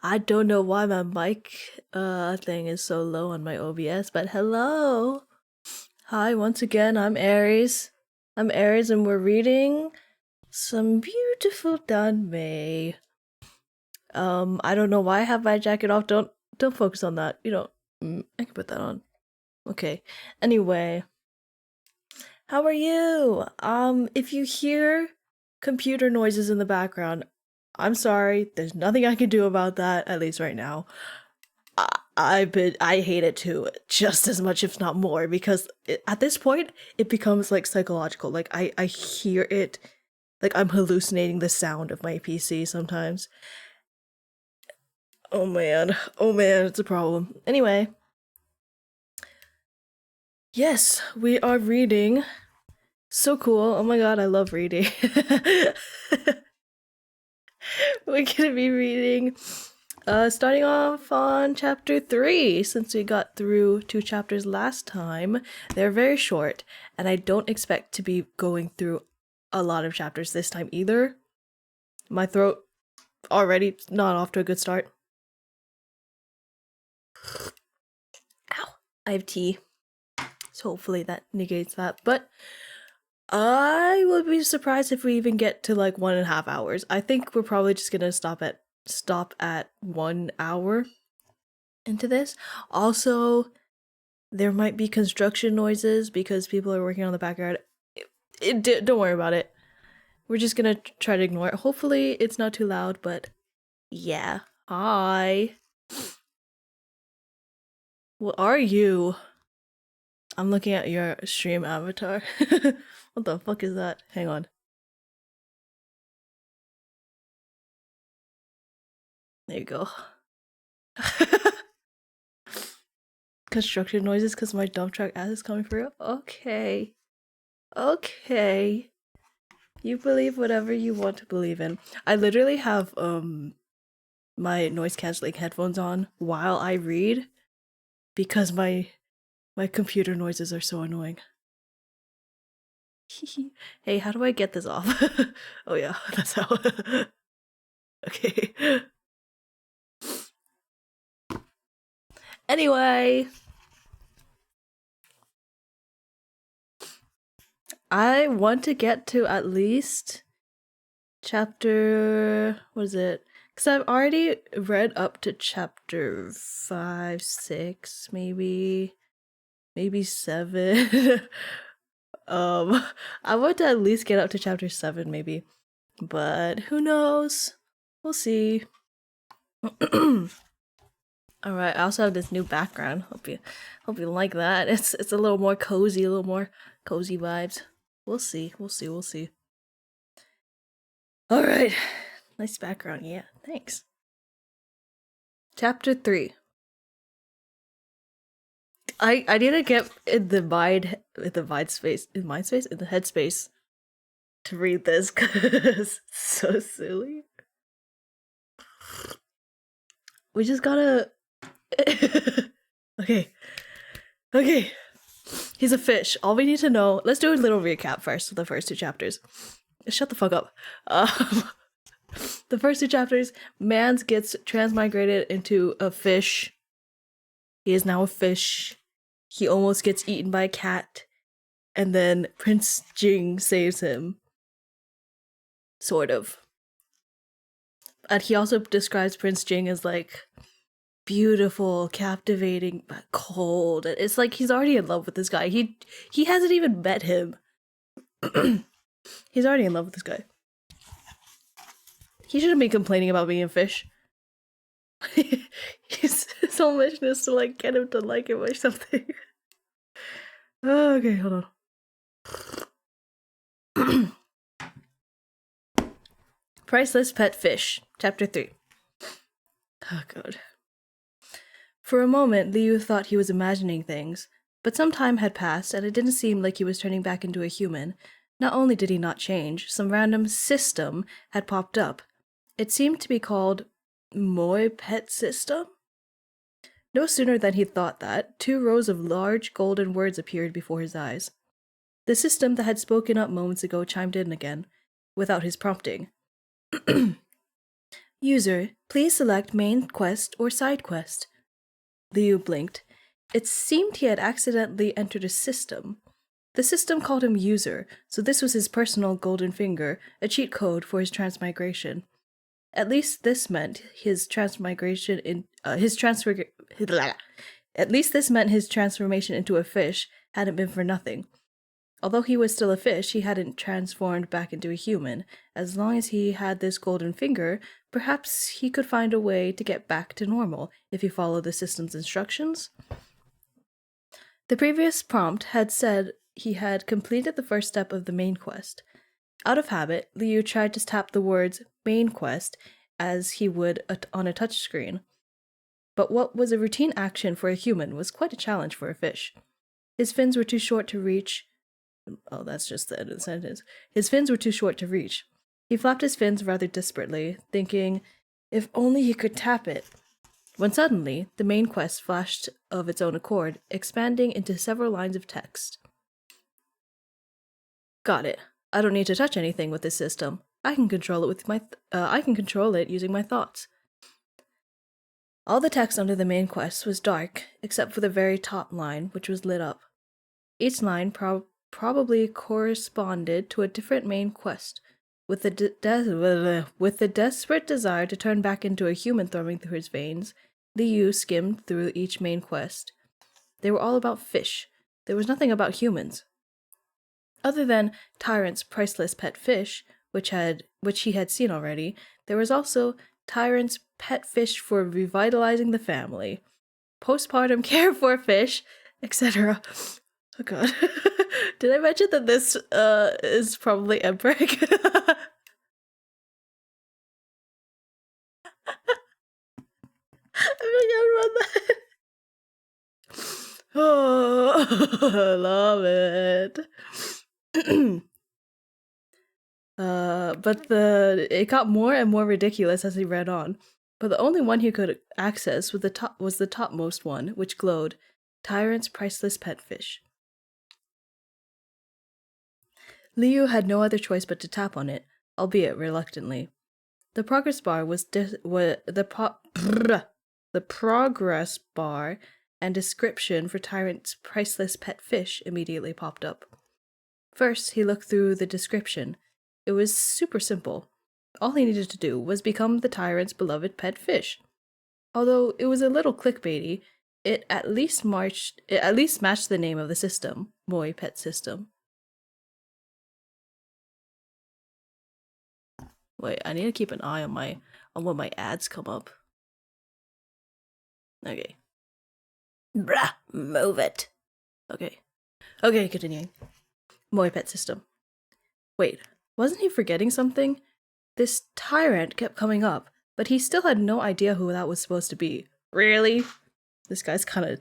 I don't know why my mic thing is so low on my OBS, but hello. Hi, once again, I'm Aries. And we're reading some beautiful Danmei. I don't know why I have my jacket off. Don't focus on that. I can put that on. Okay. Anyway, how are you? If you hear computer noises in the background, I'm sorry. There's nothing I can do about that, at least right now. I hate it too, just as much, if not more, because at this point it becomes like psychological. Like I hear it, like I'm hallucinating the sound of my PC sometimes. Oh man, it's a problem. Anyway, yes, we are reading. So cool! Oh my god, I love reading. We're gonna be reading starting off on chapter 3, since we got through 2 chapters last time. They're very short, and I don't expect to be going through a lot of chapters this time either. My throat already not off to a good start. Ow! I have tea, so hopefully that negates that. But I would be surprised if we even get to like 1.5 hours. I think we're probably just gonna stop at 1 hour into this. Also, there might be construction noises because people are working on the backyard. Don't worry about it. We're just gonna try to ignore it. Hopefully it's not too loud, but yeah. Hi. What are you? I'm looking at your stream avatar. What the fuck is that? Hang on. There you go. Construction noises because my dump truck ass is coming through. Okay. You believe whatever you want to believe in. I literally have my noise cancelling headphones on while I read because my computer noises are so annoying. Hey, how do I get this off? Oh yeah, that's how. Okay. Anyway, I want to get to at least chapter, what is it? Because I've already read up to chapter 5, 6, maybe 7. I want to at least get up to chapter 7, maybe, but who knows? We'll see. All right. I also have this new background. Hope you like that. It's a little more cozy, vibes. We'll see. All right. Nice background. Yeah. Thanks. Chapter 3. I need to get in the mind space, in the headspace to read this because it's so silly. We just gotta. Okay. He's a fish. All we need to know. Let's do a little recap first of the first 2 chapters. Shut the fuck up. The first 2 chapters, Mans gets transmigrated into a fish. He is now a fish. He almost gets eaten by a cat. And then Prince Jing saves him. Sort of. And he also describes Prince Jing as like beautiful, captivating, but cold. It's like he's already in love with this guy. He hasn't even met him. He's already in love with this guy. He shouldn't be complaining about being a fish. His whole mission is to like get him to like him or something. Okay, hold on. Priceless Pet Fish, Chapter 3. Oh god. For a moment, Liu thought he was imagining things, but some time had passed and it didn't seem like he was turning back into a human. Not only did he not change, some random system had popped up. It seemed to be called Moi Pet System? No sooner than he thought that, 2 rows of large golden words appeared before his eyes. The system that had spoken up moments ago chimed in again, without his prompting. User, please select main quest or side quest. Liu blinked. It seemed he had accidentally entered a system. The system called him User, so this was his personal golden finger, a cheat code for his transmigration. At least this meant his transmigration At least this meant his transformation into a fish hadn't been for nothing. Although he was still a fish, he hadn't transformed back into a human. As long as he had this golden finger, perhaps he could find a way to get back to normal if he followed the system's instructions. The previous prompt had said he had completed the first step of the main quest. Out of habit, Liu tried to tap the words main quest as he would on a touchscreen. But what was a routine action for a human was quite a challenge for a fish. His fins were too short to reach. Oh, that's just the end of the sentence. His fins were too short to reach. He flapped his fins rather desperately, thinking, if only he could tap it. When suddenly, the main quest flashed of its own accord, expanding into several lines of text. Got it. I don't need to touch anything with this system. I can control it using my thoughts. All the text under the main quest was dark, except for the very top line, which was lit up. Each line probably corresponded to a different main quest, with the desperate desire to turn back into a human throbbing through his veins. Liu skimmed through each main quest. They were all about fish. There was nothing about humans. Other than Tyrant's priceless pet fish, which he had seen already, there was also Tyrant's pet fish for revitalizing the family, postpartum care for fish, etc. Oh god. Did I mention that this is probably Emperich? I forgot about that. Oh, I love it. But it got more and more ridiculous as he read on. But the only one he could access was the topmost one, which glowed, Tyrant's priceless pet fish. Liu had no other choice but to tap on it, albeit reluctantly. The progress bar the progress bar and description for Tyrant's priceless pet fish immediately popped up. First, he looked through the description. It was super simple. All he needed to do was become the Tyrant's beloved pet fish. Although it was a little clickbaity, it at least matched the name of the system, Moi Pet System. Wait, I need to keep an eye on when my ads come up. Okay. Bruh, move it. Okay, continuing. Moi Pet System. Wait, wasn't he forgetting something? This Tyrant kept coming up, but he still had no idea who that was supposed to be. Really? This guy's kinda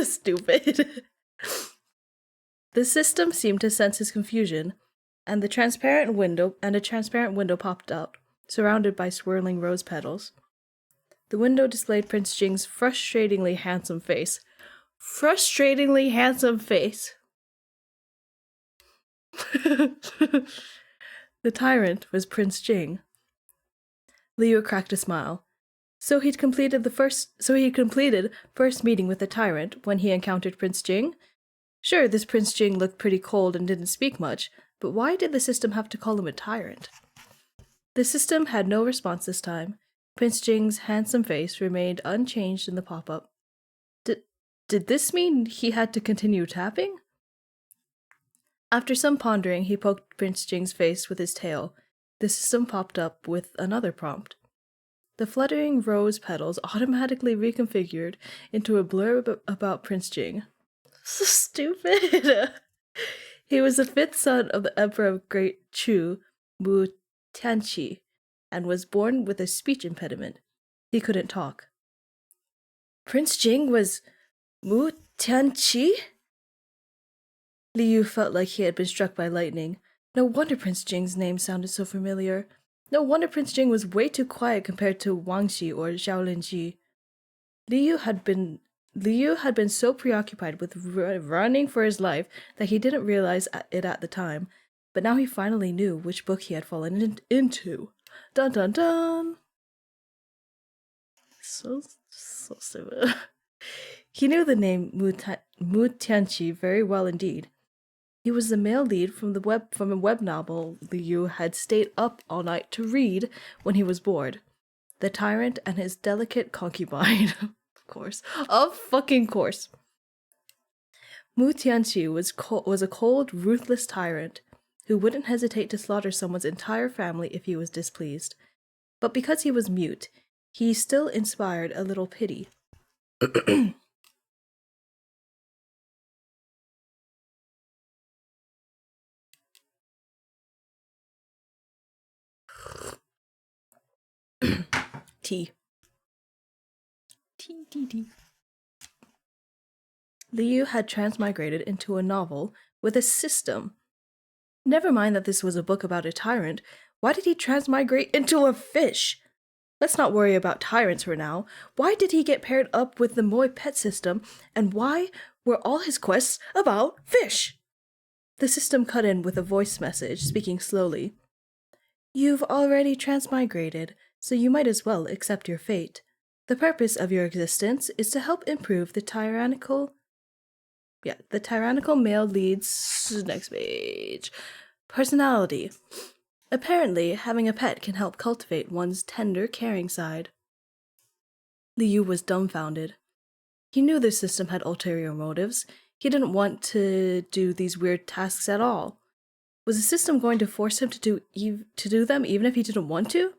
stupid. The system seemed to sense his confusion, and a transparent window popped out, surrounded by swirling rose petals. The window displayed Prince Jing's frustratingly handsome face. Frustratingly handsome face. The Tyrant was Prince Jing. Liu cracked a smile. So he'd completed first meeting with the Tyrant when he encountered Prince Jing? Sure, this Prince Jing looked pretty cold and didn't speak much, but why did the system have to call him a tyrant? The system had no response this time. Prince Jing's handsome face remained unchanged in the pop-up. Did this mean he had to continue tapping? After some pondering, he poked Prince Jing's face with his tail. The system popped up with another prompt. The fluttering rose petals automatically reconfigured into a blurb about Prince Jing. So stupid! He was the fifth son of the Emperor of Great Chu, Mu Tianqi, and was born with a speech impediment. He couldn't talk. Prince Jing was Mu Tianqi? Liu felt like he had been struck by lightning. No wonder Prince Jing's name sounded so familiar. No wonder Prince Jing was way too quiet compared to Wang Xi or Xiaolin. Liu had been so preoccupied with running for his life that he didn't realize it at the time, but now he finally knew which book he had fallen into. Dun dun dun! So stupid. He knew the name Mu Tianqi very well indeed. He was the male lead from a web novel Liu had stayed up all night to read when he was bored. The Tyrant and His Delicate Concubine. Of fucking course. Mu Tianqi was a cold, ruthless tyrant who wouldn't hesitate to slaughter someone's entire family if he was displeased. But because he was mute, he still inspired a little pity. Tea. Tea. Liu had transmigrated into a novel with a system. Never mind that this was a book about a tyrant, why did he transmigrate into a fish? Let's not worry about tyrants for now. Why did he get paired up with the Moi pet system, and why were all his quests about fish? The system cut in with a voice message, speaking slowly. You've already transmigrated, so you might as well accept your fate. The purpose of your existence is to help improve the tyrannical male lead's next page. Personality. Apparently, having a pet can help cultivate one's tender, caring side. Liu was dumbfounded. He knew the system had ulterior motives. He didn't want to do these weird tasks at all. Was the system going to force him to do them even if he didn't want to?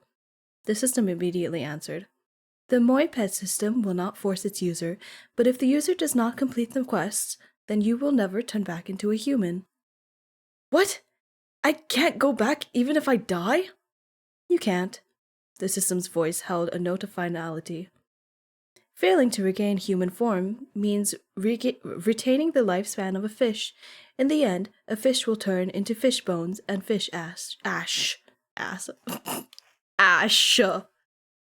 The system immediately answered. The Moi pet system will not force its user, but if the user does not complete the quests, then you will never turn back into a human. What? I can't go back even if I die? You can't. The system's voice held a note of finality. Failing to regain human form means retaining the lifespan of a fish. In the end, a fish will turn into fish bones and fish ash. Ash.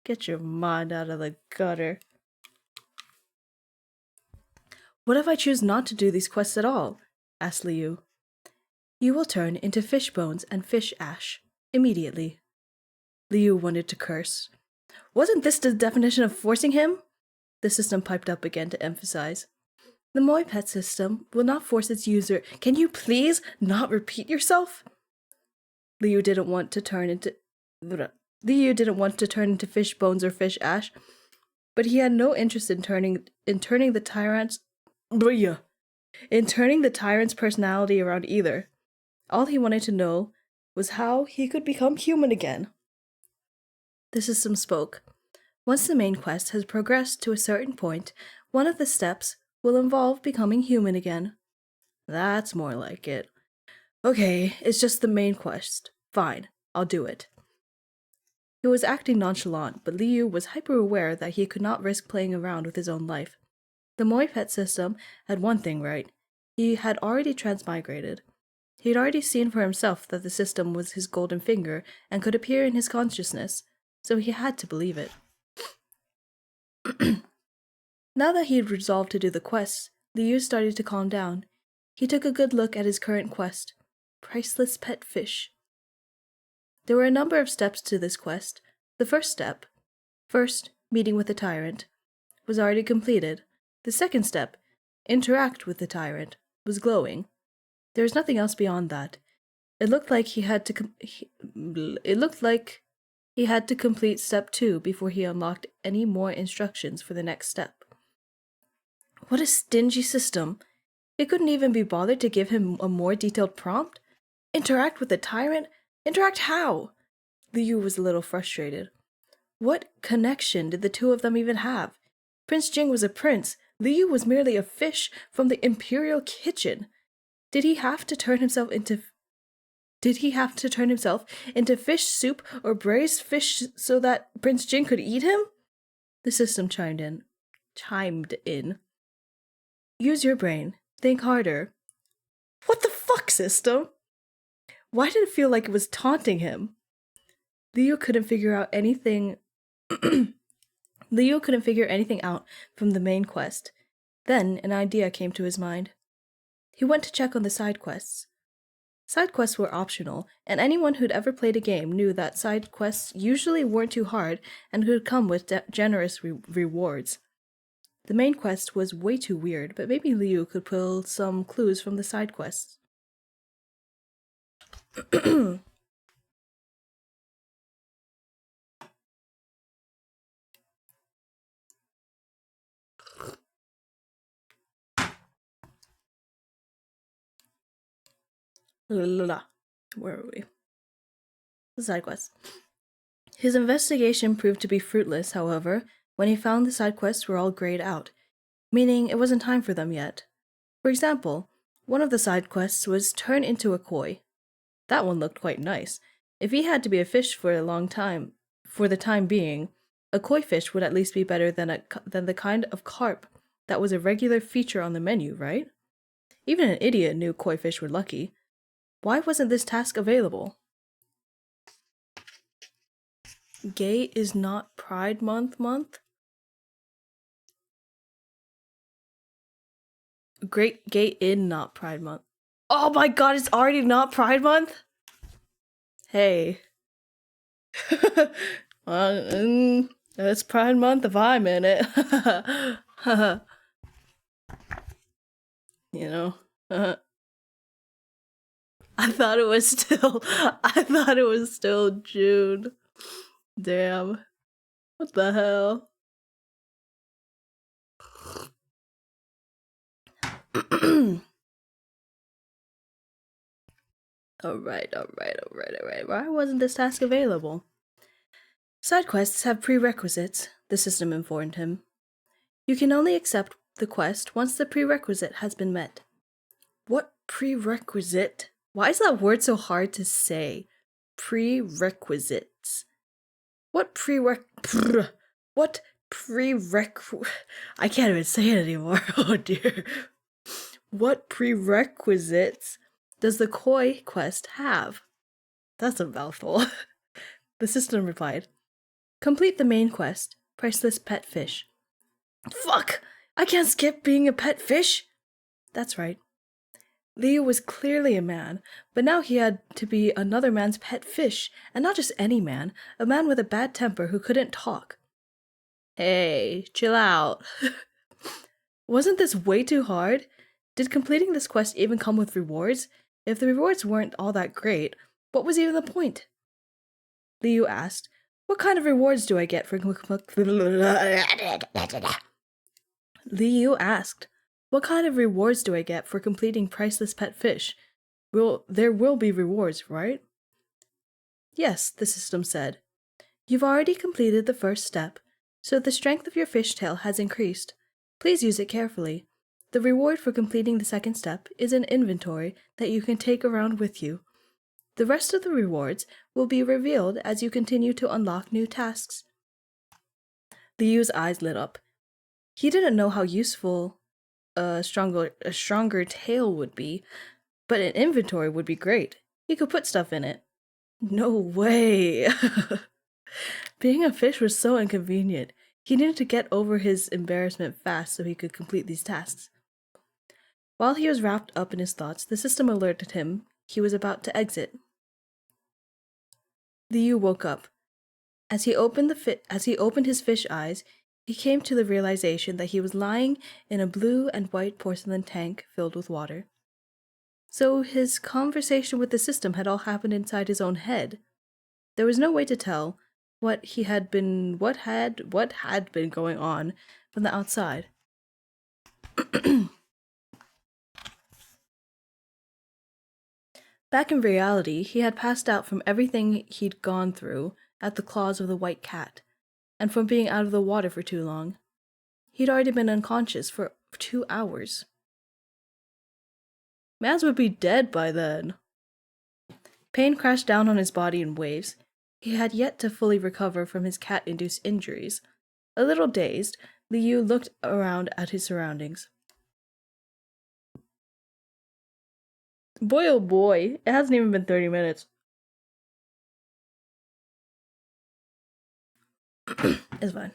Get your mind out of the gutter. What if I choose not to do these quests at all? Asked Liu. You will turn into fish bones and fish ash. Immediately. Liu wanted to curse. Wasn't this the definition of forcing him? The system piped up again to emphasize. The Moi pet system will not force its user. Can you please not repeat yourself? Liu didn't want to turn into fish bones or fish ash, but he had no interest in turning the tyrant's personality around either. All he wanted to know was how he could become human again. The system spoke. Once the main quest has progressed to a certain point, one of the steps will involve becoming human again. That's more like it. Okay, it's just the main quest. Fine, I'll do it. He was acting nonchalant, but Liu was hyper-aware that he could not risk playing around with his own life. The Moi pet system had one thing right. He had already transmigrated. He had already seen for himself that the system was his golden finger and could appear in his consciousness, so he had to believe it. Now that he had resolved to do the quest, Liu started to calm down. He took a good look at his current quest, Priceless Pet Fish. There were a number of steps to this quest. The first step, meeting with the tyrant, was already completed. The second step, interact with the tyrant, was glowing. There was nothing else beyond that. It looked like he had to complete step 2 before he unlocked any more instructions for the next step. What a stingy system. It couldn't even be bothered to give him a more detailed prompt? Interact with the tyrant? Interact how? Liu was a little frustrated. What connection did the two of them even have? Prince Jing was a prince. Liu was merely a fish from the imperial kitchen. Did he have to turn himself into fish soup or braised fish so that Prince Jing could eat him? The system chimed in. Use your brain. Think harder. What the fuck, system? Why did it feel like it was taunting him? Liu couldn't figure anything out from the main quest. Then an idea came to his mind. He went to check on the side quests. Side quests were optional, and anyone who'd ever played a game knew that side quests usually weren't too hard and could come with generous rewards. The main quest was way too weird, but maybe Liu could pull some clues from the side quests. Where are we? The side quests. His investigation proved to be fruitless, however, when he found the side quests were all grayed out, meaning it wasn't time for them yet. For example, one of the side quests was turn into a koi. That one looked quite nice. If he had to be a fish for the time being, a koi fish would at least be better than the kind of carp that was a regular feature on the menu, right? Even an idiot knew koi fish were lucky. Why wasn't this task available? Gay is not Pride Month? Great gay in not Pride Month. Oh my god, it's already not Pride Month? Hey. It's Pride Month if I'm in it. You know? I thought it was still June. Damn. What the hell? Alright. Why wasn't this task available? Side quests have prerequisites, the system informed him. You can only accept the quest once the prerequisite has been met. What prerequisite? Why is that word so hard to say? Prerequisites. I can't even say it anymore. Oh dear. What prerequisites does the koi quest have? That's a mouthful. The system replied, complete the main quest, priceless pet fish. Fuck! I can't skip being a pet fish! That's right. Liu was clearly a man, but now he had to be another man's pet fish, and not just any man, a man with a bad temper who couldn't talk. Hey, chill out. Wasn't this way too hard? Did completing this quest even come with rewards? If the rewards weren't all that great, what was even the point? Liu asked, what kind of rewards do I get for Liu asked, what kind of rewards do I get for completing priceless pet fish? There will be rewards, right? Yes, the system said. You've already completed the first step, so the strength of your fishtail has increased. Please use it carefully. The reward for completing the second step is an inventory that you can take around with you. The rest of the rewards will be revealed as you continue to unlock new tasks. Liu's eyes lit up. He didn't know how useful a stronger tail would be, but an inventory would be great. He could put stuff in it. No way! Being a fish was so inconvenient. He needed to get over his embarrassment fast so he could complete these tasks. While he was wrapped up in his thoughts, the system alerted him he was about to exit. Liu woke up. As he opened his fish eyes, he came to the realization that he was lying in a blue and white porcelain tank filled with water. So his conversation with the system had all happened inside his own head. There was no way to tell what had been going on from the outside. Back in reality, he had passed out from everything he'd gone through at the claws of the white cat, and from being out of the water for too long. He'd already been unconscious for 2 hours. Mans would be dead by then. Pain crashed down on his body in waves. He had yet to fully recover from his cat-induced injuries. A little dazed, Liu looked around at his surroundings. Boy oh boy, it hasn't even been 30 minutes. It's fine.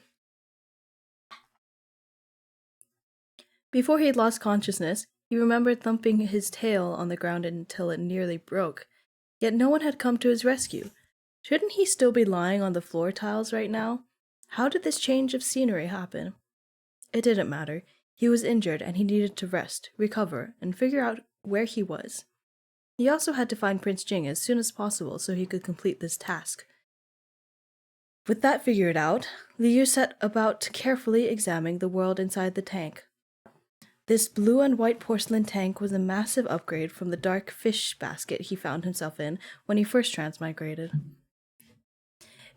Before he had lost consciousness, He remembered thumping his tail on the ground until it nearly broke, yet no one had come to his rescue. Shouldn't he still be lying on the floor tiles right now? How did this change of scenery happen? It didn't matter. He was injured and he needed to rest, recover, and figure out where he was. He also had to find Prince Jing as soon as possible so he could complete this task. With that figured out, Liu set about carefully examining the world inside the tank. This blue and white porcelain tank was a massive upgrade from the dark fish basket he found himself in when he first transmigrated.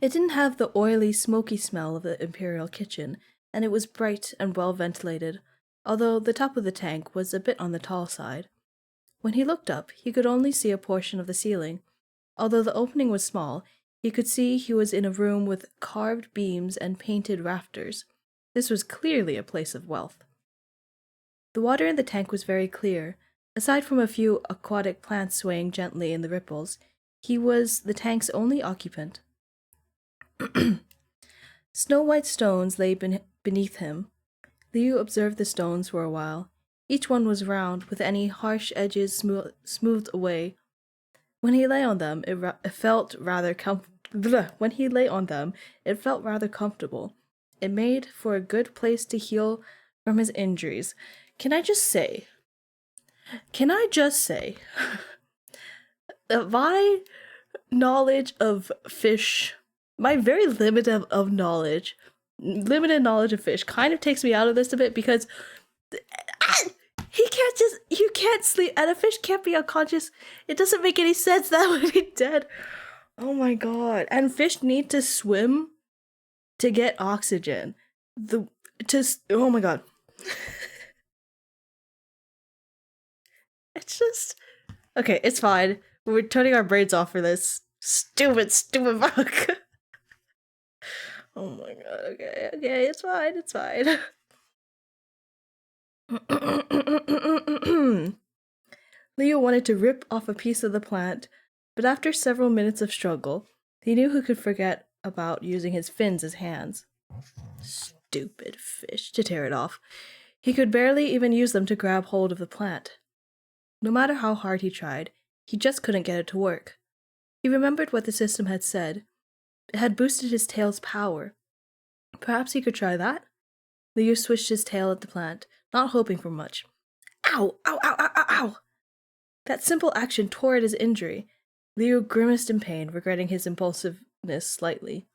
It didn't have the oily, smoky smell of the Imperial kitchen, and it was bright and well ventilated, although the top of the tank was a bit on the tall side. When he looked up, he could only see a portion of the ceiling. Although the opening was small, he could see he was in a room with carved beams and painted rafters. This was clearly a place of wealth. The water in the tank was very clear. Aside from a few aquatic plants swaying gently in the ripples, he was the tank's only occupant. Snow-white stones lay beneath him. Liu observed the stones for a while. Each one was round, with any harsh edges smoothed away. When he lay on them, it felt rather comfortable. It made for a good place to heal from his injuries. Can I just say that my knowledge of fish, my very limited knowledge of fish kind of takes me out of this a bit, because you can't sleep, and a fish can't be unconscious. It doesn't make any sense. That would be dead. Oh my god. And fish need to swim to get oxygen. Oh my god. It's just... Okay, it's fine. We're turning our brains off for this. Stupid book. Oh my god, okay, it's fine. Leo wanted to rip off a piece of the plant, but after several minutes of struggle, he knew he could forget about using his fins as hands. Stupid fish, to tear it off. He could barely even use them to grab hold of the plant. No matter how hard he tried, he just couldn't get it to work. He remembered what the system had said. It had boosted his tail's power. Perhaps he could try that? Liu swished his tail at the plant, not hoping for much. Ow! Ow! Ow! Ow! Ow! Ow! That simple action tore at his injury. Liu grimaced in pain, regretting his impulsiveness slightly.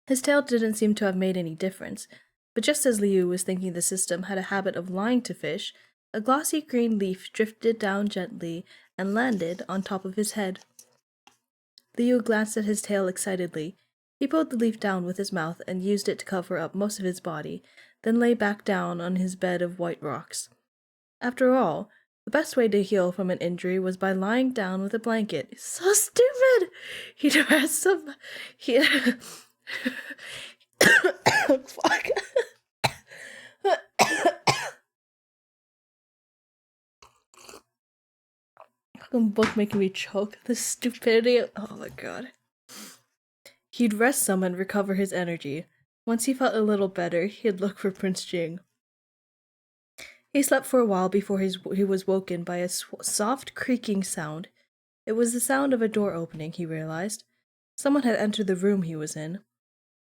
His tail didn't seem to have made any difference, but just as Liu was thinking the system had a habit of lying to fish, a glossy green leaf drifted down gently and landed on top of his head. Liu glanced at his tail excitedly. He pulled the leaf down with his mouth and used it to cover up most of his body, then lay back down on his bed of white rocks. After all, the best way to heal from an injury was by lying down with a blanket. So stupid! He'd rest some... Fuck. Fucking book making me choke. The stupidity. Oh my god. He'd rest some and recover his energy. Once he felt a little better, he'd look for Prince Jing. He slept for a while before he was woken by a soft creaking sound. It was the sound of a door opening, he realized. Someone had entered the room he was in.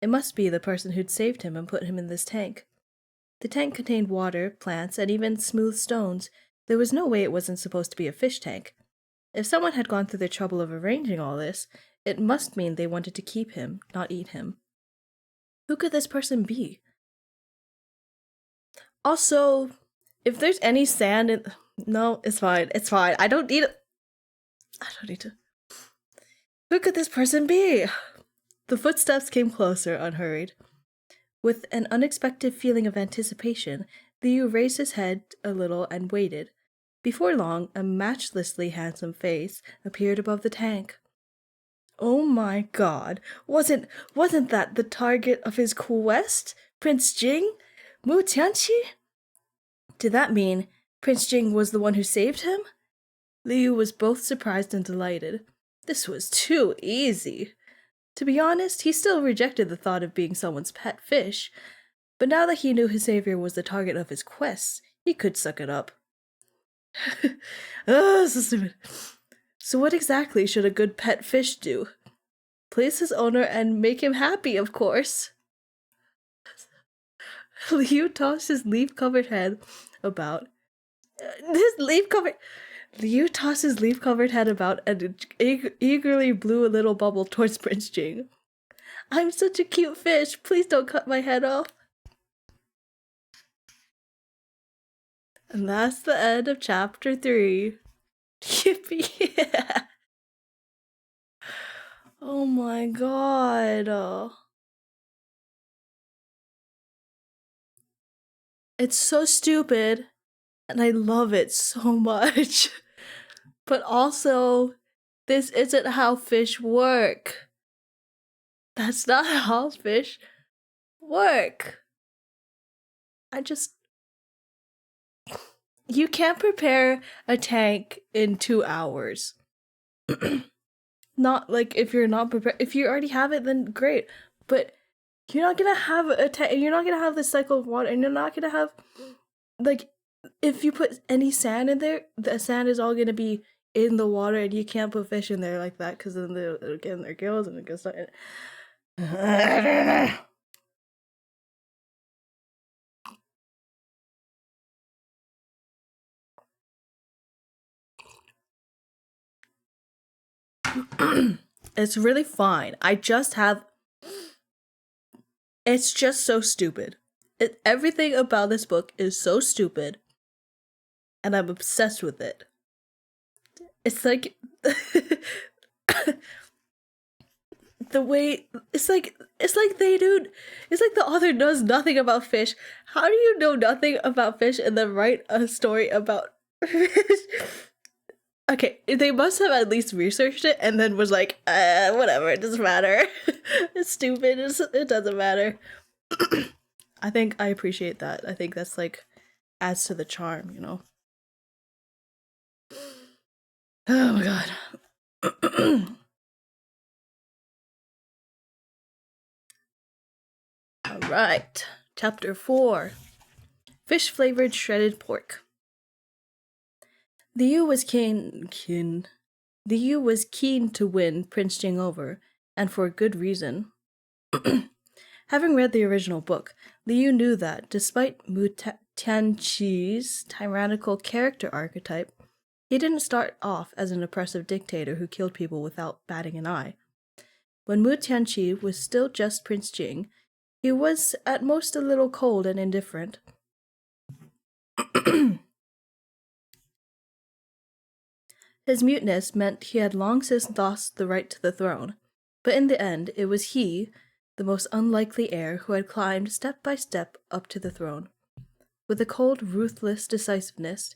It must be the person who'd saved him and put him in this tank. The tank contained water, plants, and even smooth stones. There was no way it wasn't supposed to be a fish tank. If someone had gone through the trouble of arranging all this, it must mean they wanted to keep him, not eat him. Who could this person be? Also, if there's any sand in... No, it's fine. I don't need to... Who could this person be? The footsteps came closer, unhurried. With an unexpected feeling of anticipation, Liu raised his head a little and waited. Before long, a matchlessly handsome face appeared above the tank. Oh my god, wasn't that the target of his quest? Prince Jing? Mu Tianqi? Did that mean Prince Jing was the one who saved him? Liu was both surprised and delighted. This was too easy. To be honest, he still rejected the thought of being someone's pet fish, But now that he knew his savior was the target of his quests, he could suck it up. Oh, so stupid. So what exactly should a good pet fish do? Please his owner and make him happy, of course. Liu tossed his leaf-covered head about. Liu tossed his leaf-covered head about and eagerly blew a little bubble towards Prince Jing. I'm such a cute fish. Please don't cut my head off. And that's the end of chapter 3. Yippee! Yeah. Oh my god. It's so stupid, and I love it so much. But also, this isn't how fish work. That's not how fish work. You can't prepare a tank in 2 hours. Not like if you're not prepared. If you already have it, then great. But you're not gonna have a tank. You're not gonna have this cycle of water, and you're not gonna have like if you put any sand in there, the sand is all gonna be in the water, and you can't put fish in there like that because then they'll get in their gills and it gets stuck. I don't know. It's really fine. It's just so stupid. Everything about this book is so stupid, and I'm obsessed with it. It's like the way it's like the author knows nothing about fish. How do you know nothing about fish and then write a story about fish? Okay, they must have at least researched it and then was like, whatever, it doesn't matter. It's stupid, it doesn't matter. I think I appreciate that. I think that's like adds to the charm, you know? Oh my god. Alright, chapter 4. Fish-flavored shredded pork. Liu was keen to win Prince Jing over, and for good reason. Having read the original book, Liu knew that, despite Mu Tianqi's tyrannical character archetype, he didn't start off as an oppressive dictator who killed people without batting an eye. When Mu Tianqi was still just Prince Jing, he was at most a little cold and indifferent. His muteness meant he had long since lost the right to the throne, but in the end it was he, the most unlikely heir, who had climbed step by step up to the throne. With a cold, ruthless decisiveness,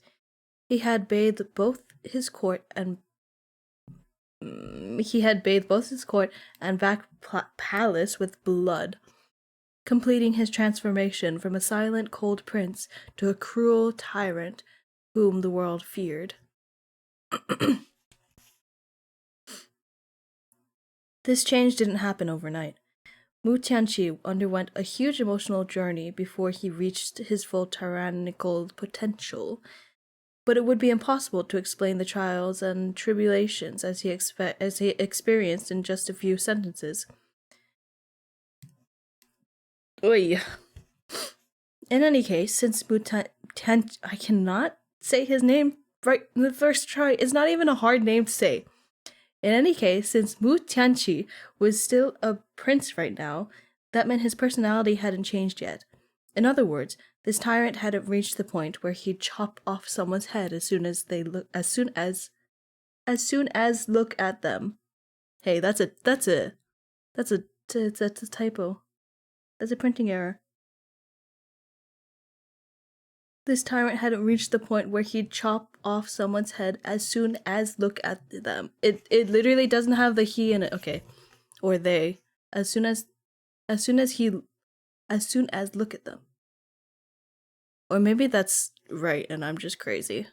he had bathed both his court and back palace with blood, completing his transformation from a silent, cold prince to a cruel tyrant whom the world feared. This change didn't happen overnight. Mu Tianqi underwent a huge emotional journey before he reached his full tyrannical potential, but it would be impossible to explain the trials and tribulations as he experienced in just a few sentences. Oy. In any case, since Mu Tianqi, I cannot say his name right in the first try. It's not even a hard name to say. In any case, since Mu Tianqi was still a prince right now, that meant his personality hadn't changed yet. In other words, this tyrant hadn't reached the point where he'd chop off someone's head as soon as look at them. Hey, that's a typo. That's a printing error. This tyrant hadn't reached the point where he'd chop off someone's head as soon as look at them. It literally doesn't have the he in it. Okay. Or they. As soon as look at them. Or maybe that's right and I'm just crazy.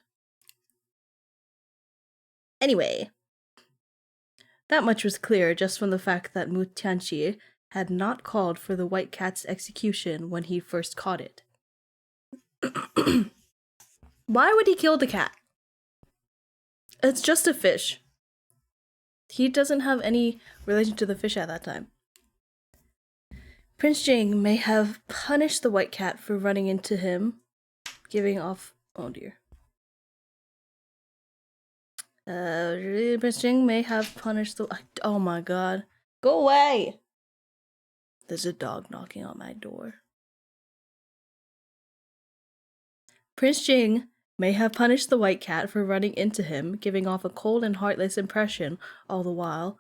Anyway. That much was clear just from the fact that Mu Tianqi had not called for the white cat's execution when he first caught it. Why would he kill the cat? It's just a fish. He doesn't have any relation to the fish at that time. Prince Jing may have punished the white cat for running into him, giving off... Oh dear. Prince Jing may have punished the... Oh my god. Go away! There's a dog knocking on my door. Prince Jing may have punished the white cat for running into him, giving off a cold and heartless impression all the while,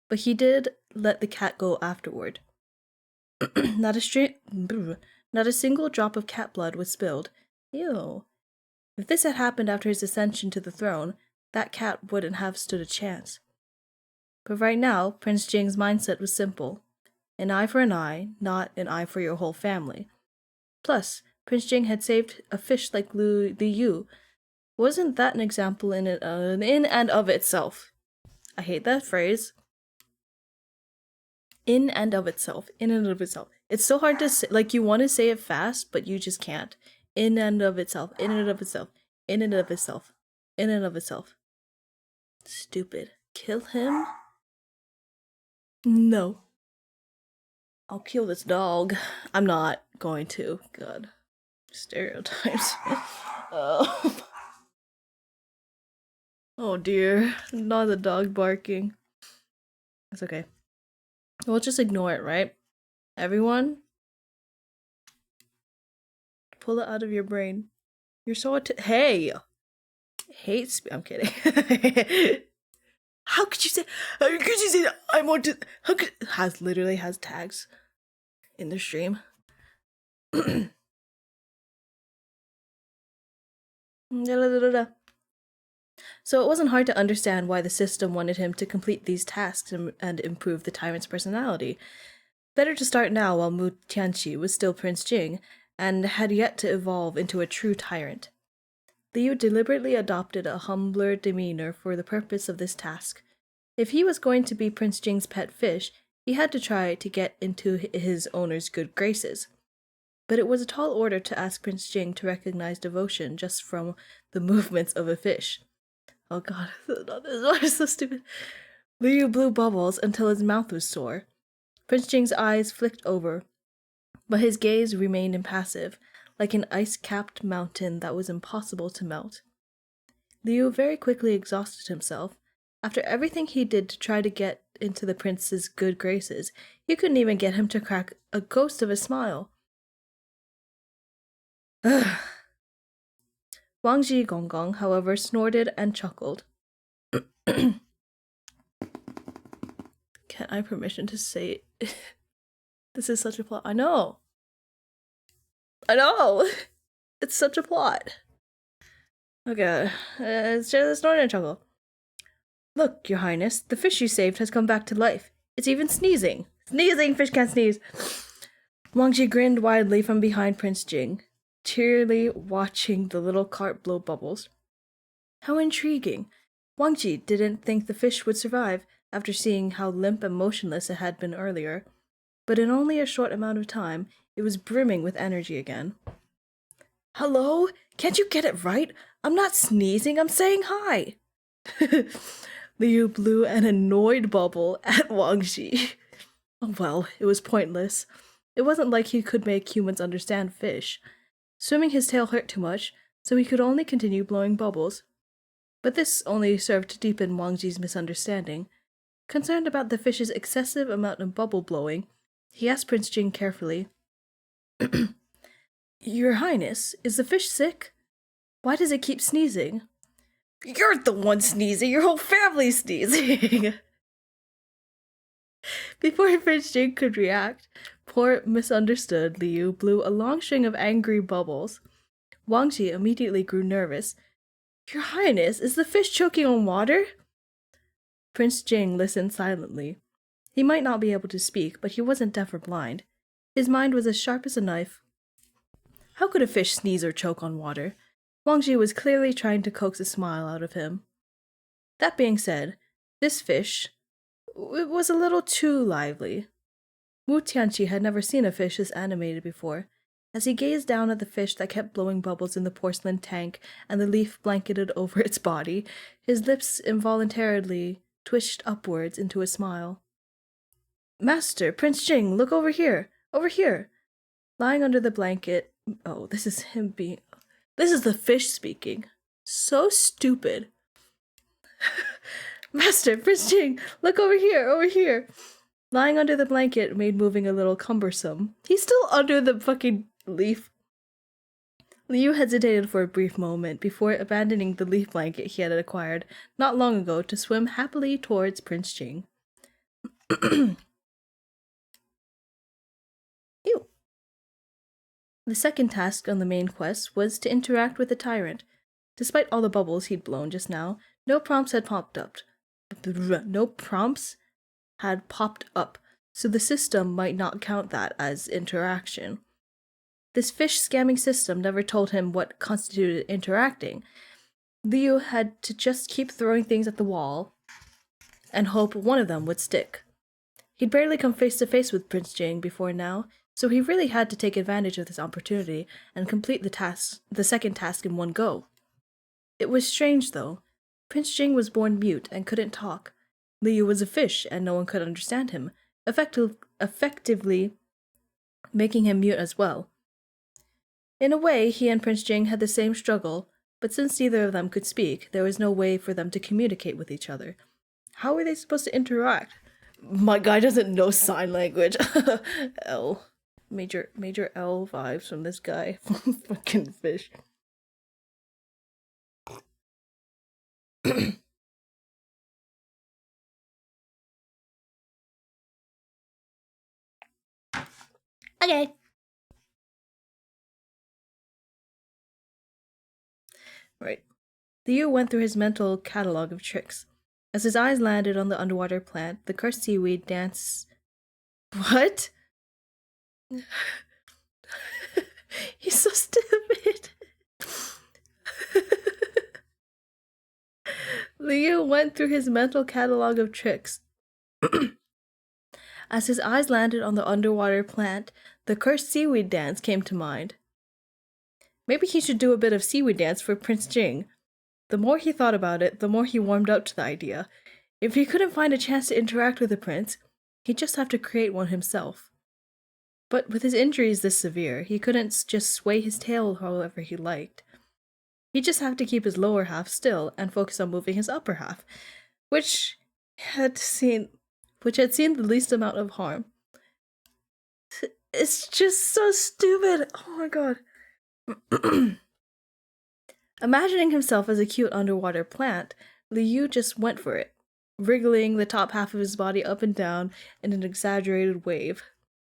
but he did let the cat go afterward. Not a single drop of cat blood was spilled. Ew. If this had happened after his ascension to the throne, that cat wouldn't have stood a chance. But right now, Prince Jing's mindset was simple. An eye for an eye, not an eye for your whole family. Plus, Prince Jing had saved a fish like Liu Yu. Wasn't that an example in and of itself? I hate that phrase. In and of itself. In and of itself. It's so hard to say. Like, you want to say it fast, but you just can't. In and of itself. In and of itself. In and of itself. In and of itself. Stupid. Kill him? No. I'll kill this dog. I'm not going to. God. Stereotypes. Oh dear. Not the dog barking. It's okay. We'll just ignore it, right? Everyone? Pull it out of your brain. You're so hey! Hate I'm kidding. How could you say that I want to literally has tags in the stream. So it wasn't hard to understand why the system wanted him to complete these tasks and improve the tyrant's personality. Better to start now while Mu Tianqi was still Prince Jing and had yet to evolve into a true tyrant. Liu deliberately adopted a humbler demeanor for the purpose of this task. If he was going to be Prince Jing's pet fish, he had to try to get into his owner's good graces. But it was a tall order to ask Prince Jing to recognize devotion just from the movements of a fish. Oh god, this one is so stupid. Liu blew bubbles until his mouth was sore. Prince Jing's eyes flicked over, but his gaze remained impassive, like an ice-capped mountain that was impossible to melt. Liu very quickly exhausted himself. After everything he did to try to get into the prince's good graces, he couldn't even get him to crack a ghost of a smile. Ugh. Wang Ji Gonggong, however, snorted and chuckled. Can I have permission to say this is such a plot? I know! It's such a plot. Okay, it's just a snort and chuckle. Look, Your Highness, the fish you saved has come back to life. It's even sneezing. Sneezing! Fish can't sneeze! Wang Ji grinned widely from behind Prince Jing, cheerily watching the little cart blow bubbles. How intriguing. Wang Ji didn't think the fish would survive after seeing how limp and motionless it had been earlier, but in only a short amount of time, it was brimming with energy again. Hello? Can't you get it right? I'm not sneezing, I'm saying hi! Liu blew an annoyed bubble at Wang Ji. Oh well, it was pointless. It wasn't like he could make humans understand fish. Swimming his tail hurt too much, so he could only continue blowing bubbles. But this only served to deepen Wang Ji's misunderstanding. Concerned about the fish's excessive amount of bubble blowing, he asked Prince Jing carefully, Your Highness, is the fish sick? Why does it keep sneezing? You're the one sneezing, your whole family's sneezing! Before Prince Jing could react, poor misunderstood Liu blew a long string of angry bubbles. Wang Ji immediately grew nervous. Your Highness, is the fish choking on water? Prince Jing listened silently. He might not be able to speak, but he wasn't deaf or blind. His mind was as sharp as a knife. How could a fish sneeze or choke on water? Wang Ji was clearly trying to coax a smile out of him. That being said, this fish was a little too lively. Wu Tianqi had never seen a fish this animated before. As he gazed down at the fish that kept blowing bubbles in the porcelain tank and the leaf blanketed over its body, his lips involuntarily twitched upwards into a smile. Master, Prince Jing, look over here! Over here! Lying under the blanket... Oh, this is him being... This is the fish speaking. So stupid. Master, Prince Jing, look over here, over here! Lying under the blanket made moving a little cumbersome. He's still under the fucking leaf. Liu hesitated for a brief moment before abandoning the leaf blanket he had acquired not long ago to swim happily towards Prince Jing. Ew. The second task on the main quest was to interact with the Tyrant. Despite all the bubbles he'd blown just now, no prompts had popped up. So the system might not count that as interaction. This fish scamming system never told him what constituted interacting. Liu had to just keep throwing things at the wall and hope one of them would stick. He'd barely come face to face with Prince Jing before now, so he really had to take advantage of this opportunity and complete the second task in one go. It was strange, though. Prince Jing was born mute and couldn't talk. Liu was a fish and no one could understand him, effectively making him mute as well. In a way, he and Prince Jing had the same struggle, but since neither of them could speak, there was no way for them to communicate with each other. How were they supposed to interact? My guy doesn't know sign language. L. Major L vibes from this guy. Fucking fish. Okay. Right. Liu went through his mental catalog of tricks. As his eyes landed on the underwater plant, the cursed seaweed danced... What? He's so stupid. Liu went through his mental catalog of tricks. As his eyes landed on the underwater plant, the cursed seaweed dance came to mind. Maybe he should do a bit of seaweed dance for Prince Jing. The more he thought about it, the more he warmed up to the idea. If he couldn't find a chance to interact with the prince, he'd just have to create one himself. But with his injuries this severe, he couldn't just sway his tail however he liked. He'd just have to keep his lower half still and focus on moving his upper half, which had seen the least amount of harm. It's just so stupid. Oh my god. Imagining himself as a cute underwater plant, Liu just went for it, wriggling the top half of his body up and down in an exaggerated wave.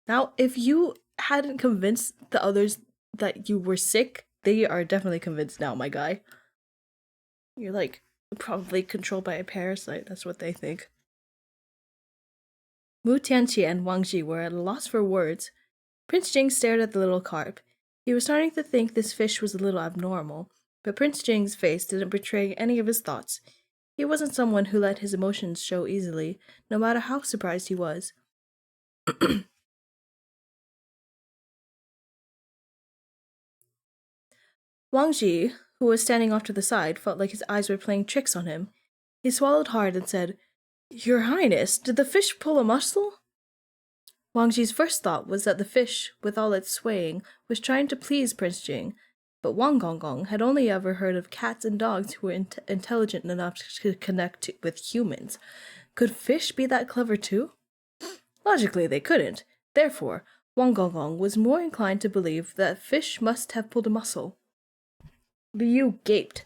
Now, if you hadn't convinced the others that you were sick, they are definitely convinced now, my guy. You're like probably controlled by a parasite, that's what they think. Wu Tianqi and Wang Ji were at a loss for words. Prince Jing stared at the little carp. He was starting to think this fish was a little abnormal, but Prince Jing's face didn't betray any of his thoughts. He wasn't someone who let his emotions show easily, no matter how surprised he was. Wang Ji, who was standing off to the side, felt like his eyes were playing tricks on him. He swallowed hard and said, "Your Highness, did the fish pull a muscle?" Wang Ji's first thought was that the fish, with all its swaying, was trying to please Prince Jing, but Wang Gonggong had only ever heard of cats and dogs who were intelligent enough to connect with humans. Could fish be that clever too? Logically, they couldn't. Therefore, Wang Gonggong was more inclined to believe that fish must have pulled a muscle. Liu gaped.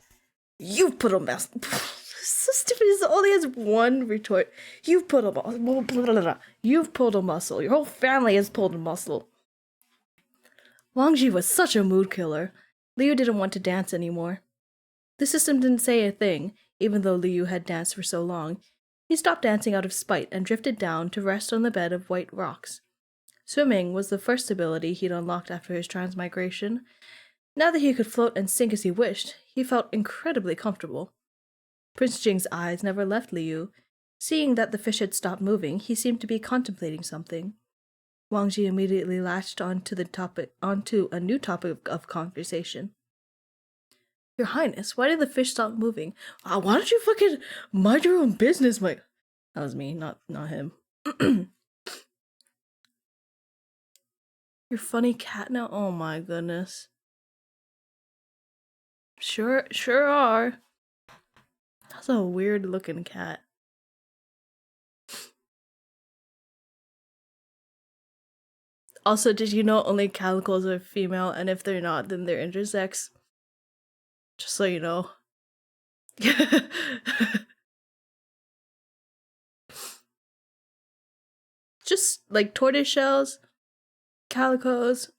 "You've pulled a muscle." So stupid. He only has one retort. "You've pulled a muscle. You've pulled a muscle. Your whole family has pulled a muscle." Wang Ji was such a mood killer. Liu didn't want to dance anymore. The system didn't say a thing, even though Liu had danced for so long. He stopped dancing out of spite and drifted down to rest on the bed of white rocks. Swimming was the first ability he'd unlocked after his transmigration. Now that he could float and sink as he wished, he felt incredibly comfortable. Prince Jing's eyes never left Liu. Seeing that the fish had stopped moving, he seemed to be contemplating something. Wang Ji immediately latched onto a new topic of conversation. Your Highness, why did the fish stop moving? Why don't you fucking mind your own business, Mike? That was me, not him. Your funny cat now? Oh my goodness. Sure are. That's a weird looking cat. Also, did you know only calicos are female, and if they're not, then they're intersex? Just so you know. Just like tortoise shells, calicos.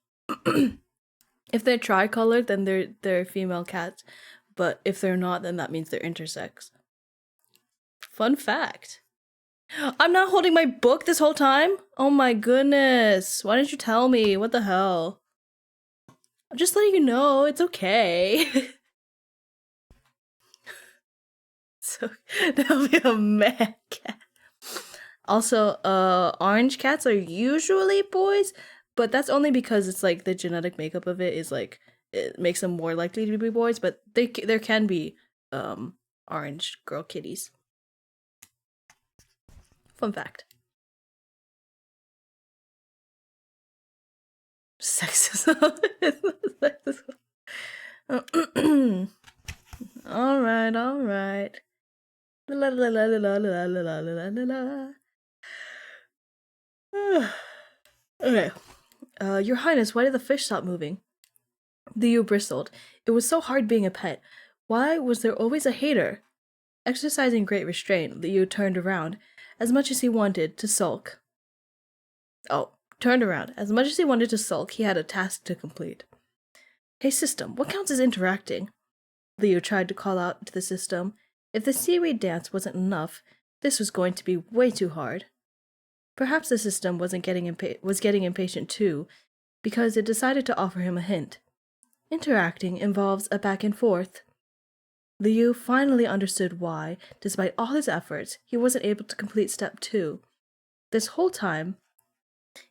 If they're tricolored, then they're female cats, but if they're not, then that means they're intersex. Fun fact. I'm not holding my book this whole time? Oh my goodness. Why didn't you tell me? What the hell? I'm just letting you know. It's okay. So, that'll be a mad cat. Also, orange cats are usually boys, but that's only because it's like the genetic makeup of it is like, it makes them more likely to be boys, but there can be, orange girl kitties. Fun fact. Sexism. Alright. La la la la la la la la la la. Okay. Your Highness, why did the fish stop moving? Liu bristled. It was so hard being a pet. Why was there always a hater? Exercising great restraint, Liu turned around, as much as he wanted to sulk. As much as he wanted to sulk, he had a task to complete. Hey system, what counts as interacting? Liu tried to call out to the system. If the seaweed dance wasn't enough, this was going to be way too hard. Perhaps the system was getting impatient too, because it decided to offer him a hint. Interacting involves a back and forth. Liu finally understood why, despite all his efforts, he wasn't able to complete step 2. This whole time,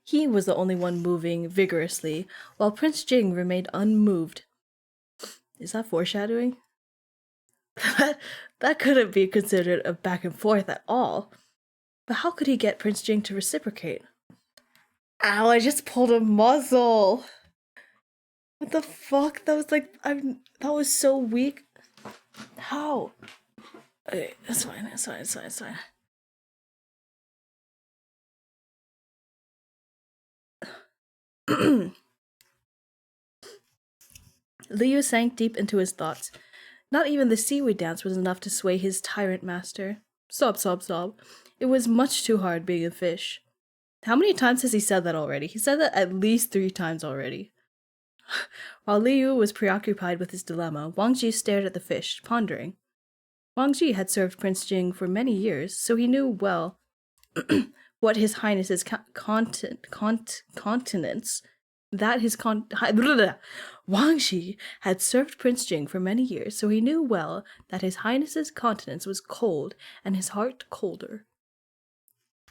he was the only one moving vigorously, while Prince Jing remained unmoved. Is that foreshadowing? That couldn't be considered a back and forth at all. But how could he get Prince Jing to reciprocate? Ow, I just pulled a muscle! What the fuck? That was like, that was so weak. How? Okay, that's fine. Liu sank deep into his thoughts. Not even the seaweed dance was enough to sway his tyrant master. Sob. It was much too hard being a fish. How many times has he said that already? He said that at least 3 times already. While Liu was preoccupied with his dilemma, Wang Ji stared at the fish, pondering. Wang Ji had served Prince Jing for many years, so he knew well what His Highness's continence. Wang Ji had served Prince Jing for many years, so he knew well that His Highness's countenance was cold and his heart colder.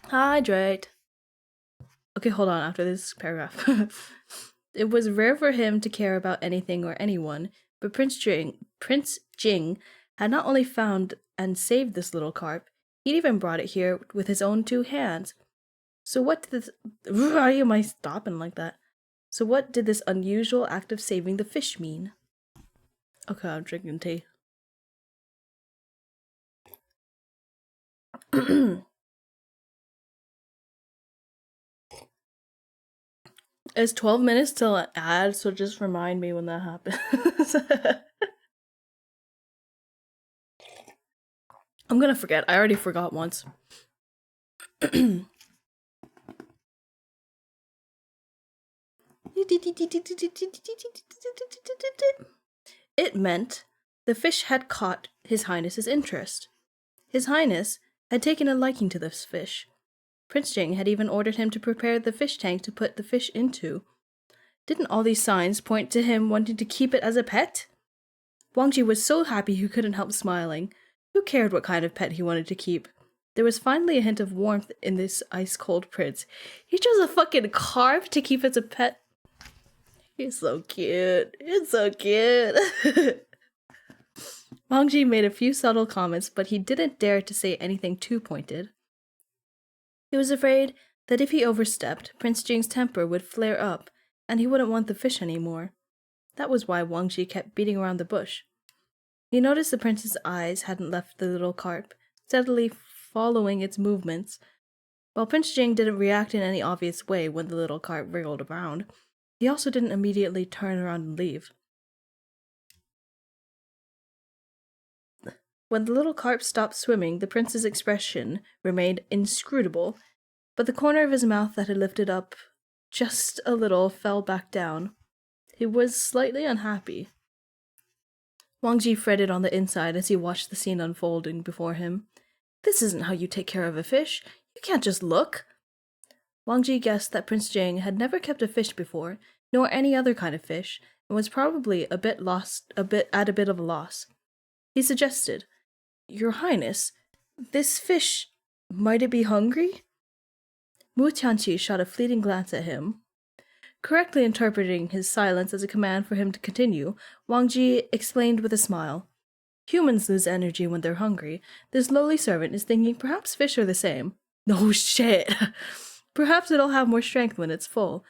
Hydrate. Okay, hold on. After this paragraph. It was rare for him to care about anything or anyone, but Prince Jing had not only found and saved this little carp, he'd even brought it here with his own 2 hands. So what did this... Why am I stopping like that? So what did this unusual act of saving the fish mean? Okay, I'm drinking tea. It's 12 minutes till an ad, so just remind me when that happens. I'm gonna forget. I already forgot once. It meant the fish had caught His Highness's interest. His Highness had taken a liking to this fish. Prince Jing had even ordered him to prepare the fish tank to put the fish into. Didn't all these signs point to him wanting to keep it as a pet? Wang Ji was so happy he couldn't help smiling. Who cared what kind of pet he wanted to keep? There was finally a hint of warmth in this ice-cold prince. He chose a fucking carp to keep as a pet. He's so cute. It's so cute. Wang Ji made a few subtle comments, but he didn't dare to say anything too pointed. He was afraid that if he overstepped, Prince Jing's temper would flare up, and he wouldn't want the fish anymore. That was why Wang Ji kept beating around the bush. He noticed the prince's eyes hadn't left the little carp, steadily following its movements. While Prince Jing didn't react in any obvious way when the little carp wriggled around, he also didn't immediately turn around and leave. When the little carp stopped swimming, the prince's expression remained inscrutable, but the corner of his mouth that had lifted up just a little fell back down. He was slightly unhappy. Wang Ji fretted on the inside as he watched the scene unfolding before him. This isn't how you take care of a fish. You can't just look. Wang Ji guessed that Prince Jing had never kept a fish before, nor any other kind of fish, and was probably at a bit of a loss. He suggested, "Your Highness, this fish, might it be hungry?" Mu Tianqi shot a fleeting glance at him. Correctly interpreting his silence as a command for him to continue, Wang Ji explained with a smile. Humans lose energy when they're hungry. This lowly servant is thinking perhaps fish are the same. No shit! Perhaps it'll have more strength when it's full.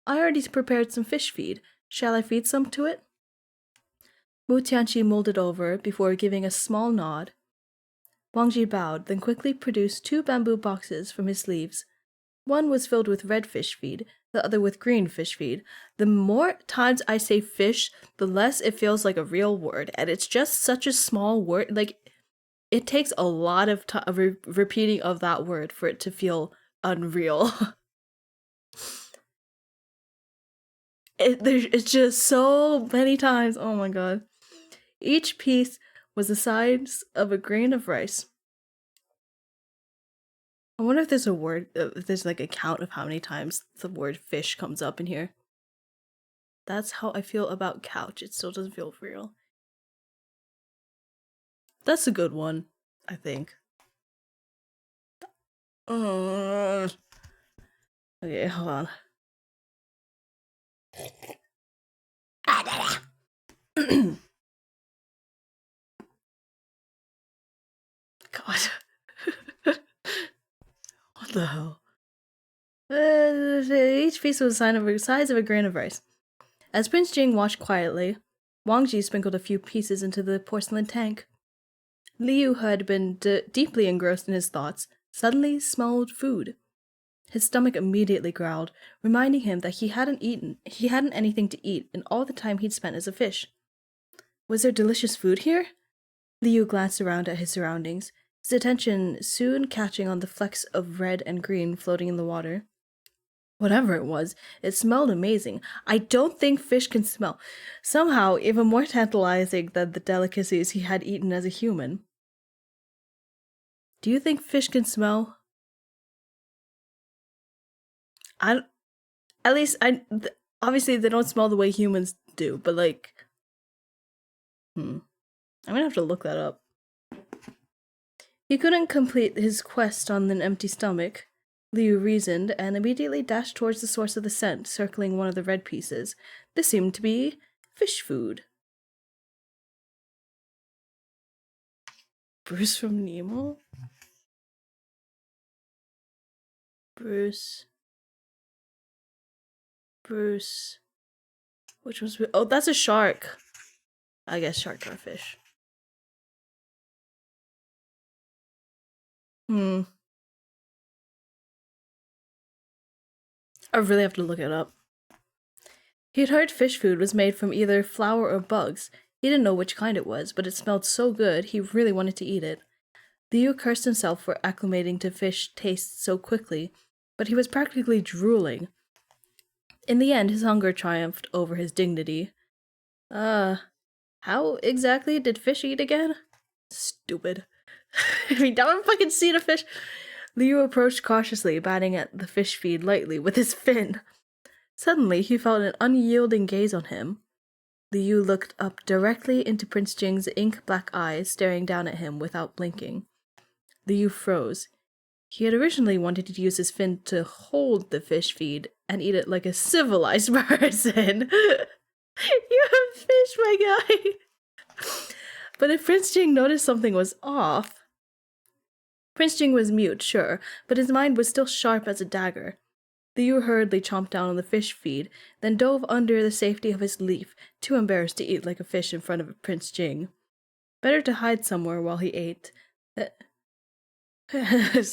I already prepared some fish feed. Shall I feed some to it? Mu Tianqi mulled it over before giving a small nod. Wang Ji bowed, then quickly produced 2 bamboo boxes from his sleeves. One was filled with red fish feed, the other with green fish feed. The more times I say fish, the less it feels like a real word, and it's just such a small word. Like, it takes a lot of repeating of that word for it to feel unreal. It's just so many times. Oh my god. Each piece was the size of a grain of rice. I wonder if there's a word, if there's like a count of how many times the word fish comes up in here. That's how I feel about couch. It still doesn't feel real. That's a good one, I think. Okay, hold on. God. What the hell? Each piece was the size of a grain of rice. As Prince Jing watched quietly, Wang Ji sprinkled a few pieces into the porcelain tank. Liu, who had been deeply engrossed in his thoughts, suddenly smelled food. His stomach immediately growled, reminding him that he hadn't anything to eat in all the time he'd spent as a fish. Was there delicious food here? Liu glanced around at his surroundings, his attention soon catching on the flecks of red and green floating in the water. Whatever it was, it smelled amazing. I don't think fish can smell. Somehow, even more tantalizing than the delicacies he had eaten as a human. Do you think fish can smell? Obviously they don't smell the way humans do, but like, I'm gonna have to look that up. He couldn't complete his quest on an empty stomach, Liu reasoned, and immediately dashed towards the source of the scent, circling one of the red pieces. This seemed to be fish food. Bruce from Nemo? Bruce. Which one's... Oh, that's a shark. I guess sharks are fish. I really have to look it up. He'd heard fish food was made from either flour or bugs. He didn't know which kind it was, but it smelled so good he really wanted to eat it. Liu cursed himself for acclimating to fish tastes so quickly, but he was practically drooling. In the end, his hunger triumphed over his dignity. How exactly did fish eat again? Stupid. Have you never fucking seen a fish? Liu approached cautiously, batting at the fish feed lightly with his fin. Suddenly, he felt an unyielding gaze on him. Liu looked up directly into Prince Jing's ink-black eyes, staring down at him without blinking. Liu froze. He had originally wanted to use his fin to hold the fish feed and eat it like a civilized person. You have fish, my guy! But if Prince Jing noticed something was off... Prince Jing was mute, sure, but his mind was still sharp as a dagger. Liu hurriedly chomped down on the fish feed, then dove under the safety of his leaf, too embarrassed to eat like a fish in front of Prince Jing. Better to hide somewhere while he ate. Better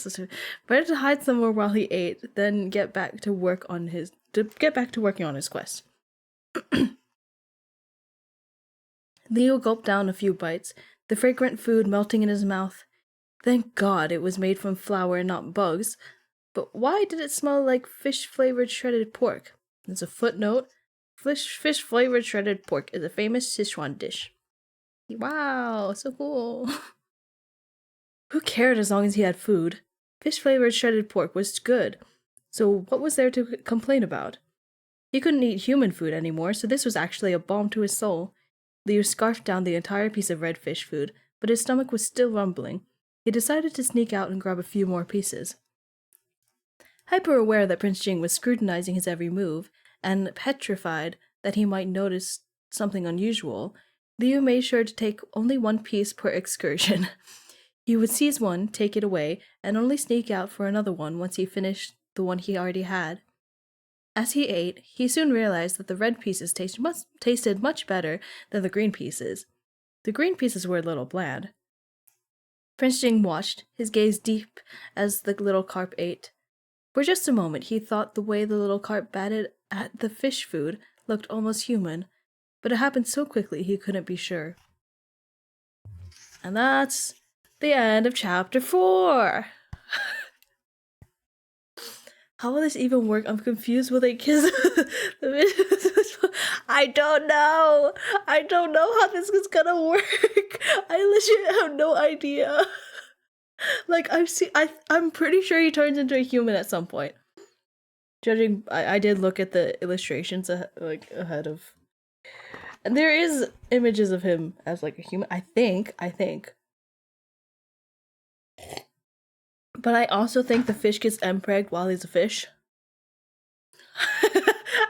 to hide somewhere while he ate than get back to working on his quest. Leo gulped down a few bites, the fragrant food melting in his mouth. Thank God it was made from flour and not bugs. But why did it smell like fish-flavored shredded pork? As a footnote, fish-flavored shredded pork is a famous Sichuan dish. Wow, so cool. Who cared as long as he had food? Fish-flavored shredded pork was good, so what was there to complain about? He couldn't eat human food anymore, so this was actually a balm to his soul. Leo scarfed down the entire piece of red fish food, but his stomach was still rumbling. He decided to sneak out and grab a few more pieces. Hyper-aware that Prince Jing was scrutinizing his every move, and petrified that he might notice something unusual, Liu made sure to take only one piece per excursion. He would seize one, take it away, and only sneak out for another one once he finished the one he already had. As he ate, he soon realized that the red pieces tasted much better than the green pieces. The green pieces were a little bland. Prince Jing watched, his gaze deep as the little carp ate. For just a moment he thought the way the little carp batted at the fish food looked almost human, but it happened so quickly he couldn't be sure. And that's the end of chapter 4! How will this even work? I'm confused. Will they kiss? I don't know. I don't know how this is gonna work. I literally have no idea. Like, I'm pretty sure he turns into a human at some point. Judging, I did look at the illustrations ahead of, and there is images of him as like a human. I think. But I also think the fish gets empregged while he's a fish.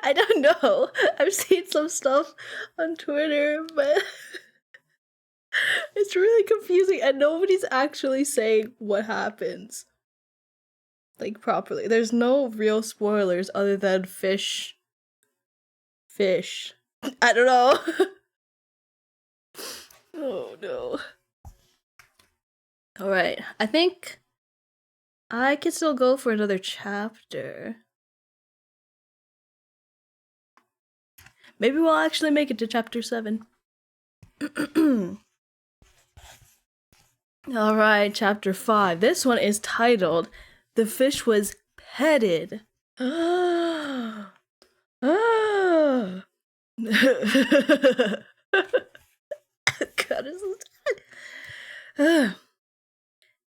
I don't know. I've seen some stuff on Twitter, but it's really confusing and nobody's actually saying what happens. Like, properly. There's no real spoilers other than fish. I don't know. Oh no. Alright, I think I can still go for another chapter. Maybe we'll actually make it to chapter 7. Alright, chapter 5. This one is titled, The Fish Was Petted. God, this is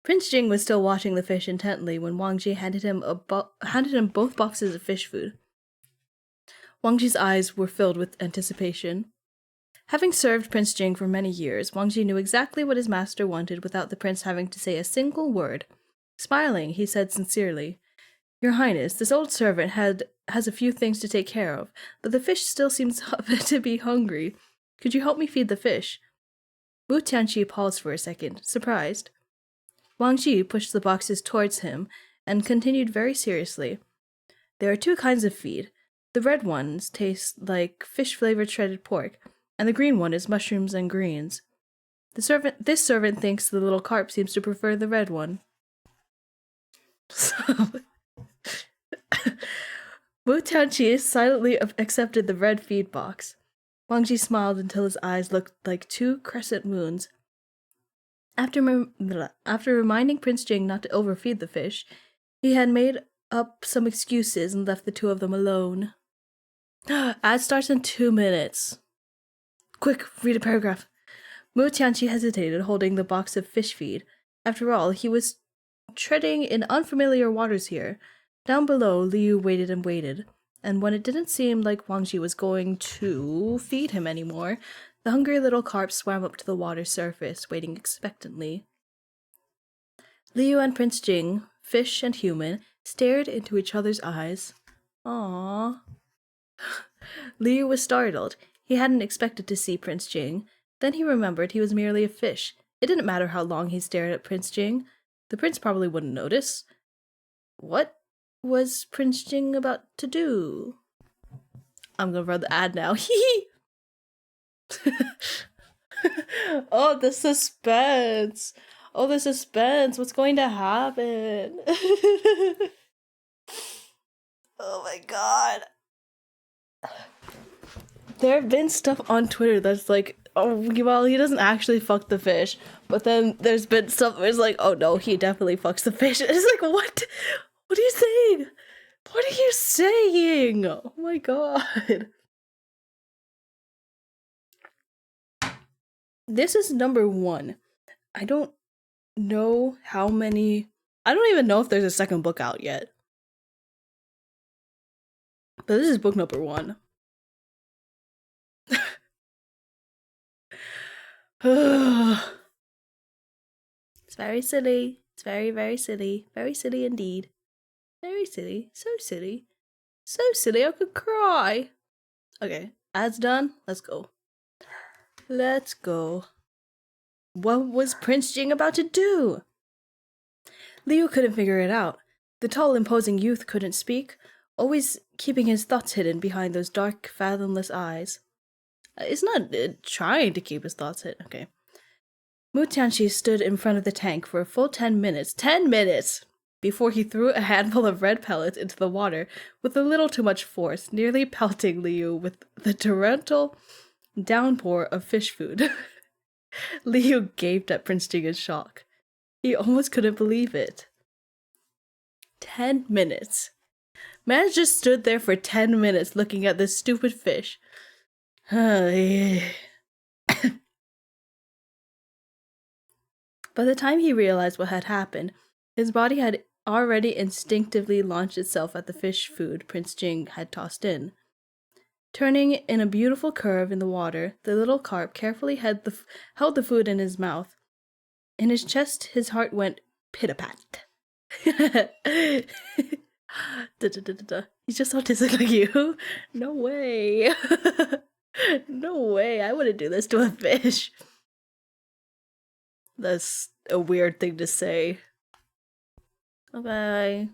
Prince Jing was still watching the fish intently when Wang Ji handed him both boxes of fish food. Wang Ji's eyes were filled with anticipation. Having served Prince Jing for many years, Wang Ji knew exactly what his master wanted without the prince having to say a single word. Smiling, he said sincerely, "Your Highness, this old servant has a few things to take care of, but the fish still seems to be hungry. Could you help me feed the fish?" Wu Tianqi paused for a second, surprised. Wang Ji pushed the boxes towards him and continued very seriously. "There are 2 kinds of feed. The red ones taste like fish-flavored shredded pork, and the green one is mushrooms and greens. This servant thinks the little carp seems to prefer the red one." Wu Tianqi silently accepted the red feed box. Wang Ji smiled until his eyes looked like 2 crescent moons. After reminding Prince Jing not to overfeed the fish, he had made up some excuses and left the 2 of them alone. Ad starts in 2 minutes. Quick, read a paragraph. Wu Tianqi hesitated, holding the box of fish feed. After all, he was treading in unfamiliar waters here. Down below, Liu waited and waited, and when it didn't seem like Wang Ji was going to feed him anymore, the hungry little carp swam up to the water's surface, waiting expectantly. Liu and Prince Jing, fish and human, stared into each other's eyes. Aww. Liu was startled. He hadn't expected to see Prince Jing. Then he remembered he was merely a fish. It didn't matter how long he stared at Prince Jing. The prince probably wouldn't notice. What was Prince Jing about to do? I'm gonna run the ad now. Oh, the suspense. Oh, the suspense. What's going to happen? Oh my god. There have been stuff on Twitter that's like, oh, well, he doesn't actually fuck the fish. But then there's been stuff where it's like, oh no, he definitely fucks the fish. It's like, what? What are you saying? What are you saying? Oh my god. This is number 1. I don't know how many... I don't even know if there's a second book out yet. But this is book number 1. It's very silly. It's very, very silly. Very silly indeed. Very silly. So silly. So silly I could cry. Okay, ads done. Let's go. Let's go. What was Prince Jing about to do? Liu couldn't figure it out. The tall, imposing youth couldn't speak, always keeping his thoughts hidden behind those dark, fathomless eyes. It's not trying to keep his thoughts hidden. Okay. Mu Tianxi stood in front of the tank for a full 10 minutes. 10 minutes! Before he threw a handful of red pellets into the water with a little too much force, nearly pelting Liu with the torrential downpour of fish food. Liu gaped at Prince Jing in shock. He almost couldn't believe it. 10 minutes. Man just stood there for 10 minutes looking at this stupid fish. By the time he realized what had happened, his body had already instinctively launched itself at the fish food Prince Jing had tossed in. Turning in a beautiful curve in the water, the little carp carefully held the food in his mouth. In his chest, his heart went pit-a-pat. He's just autistic like you? No way. No way. I wouldn't do this to a fish. That's a weird thing to say. Okay.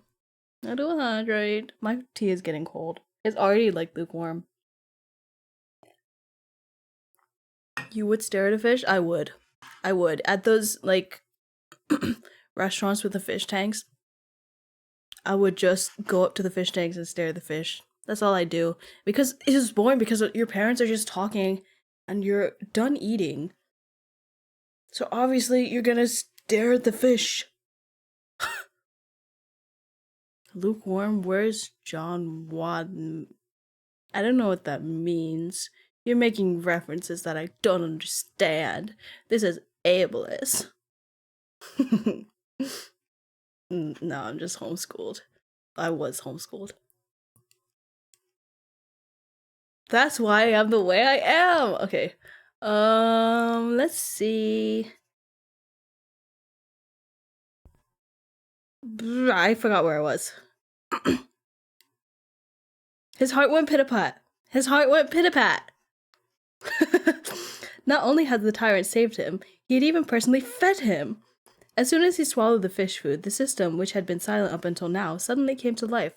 I do hydrate. My tea is getting cold. It's already like lukewarm. You would stare at a fish? I would. I would. At those, like, restaurants with the fish tanks, I would just go up to the fish tanks and stare at the fish. That's all I do. Because it's just boring because your parents are just talking and you're done eating. So obviously you're gonna stare at the fish. Lukewarm, where's John Wadden? I don't know what that means. You're making references that I don't understand. This is ableist. No, I'm just homeschooled. I was homeschooled. That's why I'm the way I am. Okay. Let's see. I forgot where I was. His heart went pit-a-pat. His heart went pit-a-pat. Not only had the tyrant saved him, he had even personally fed him. As soon as he swallowed the fish food, the system, which had been silent up until now, suddenly came to life.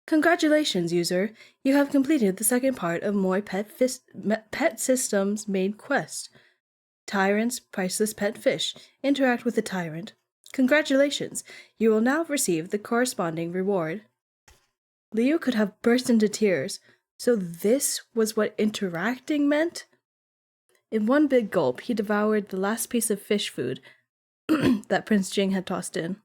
Congratulations, user. You have completed the second part of Moi Pet System's main quest. Tyrant's priceless pet fish. Interact with the tyrant. Congratulations. You will now receive the corresponding reward. Liu could have burst into tears. So this was what interacting meant? In one big gulp, he devoured the last piece of fish food that Prince Jing had tossed in.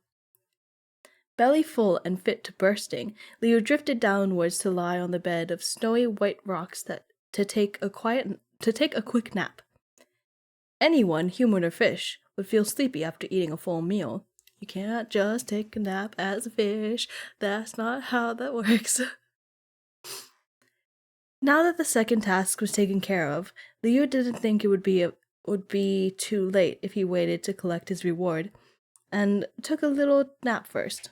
Belly full and fit to bursting, Liu drifted downwards to lie on the bed of snowy white rocks to take a quick nap. Anyone, human or fish, would feel sleepy after eating a full meal. You can't just take a nap as a fish. That's not how that works. Now that the second task was taken care of, Liu didn't think it would be too late if he waited to collect his reward. and took a little nap first.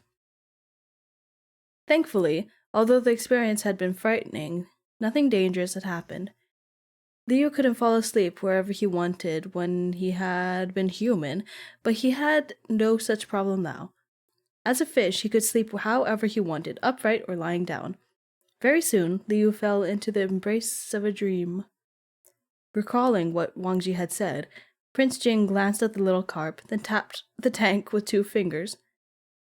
Thankfully, although the experience had been frightening, nothing dangerous had happened. Leo couldn't fall asleep wherever he wanted when he had been human, but he had no such problem now. As a fish, he could sleep however he wanted, upright or lying down. Very soon, Liu fell into the embrace of a dream. Recalling what Wang Ji had said, Prince Jing glanced at the little carp, then tapped the tank with 2 fingers.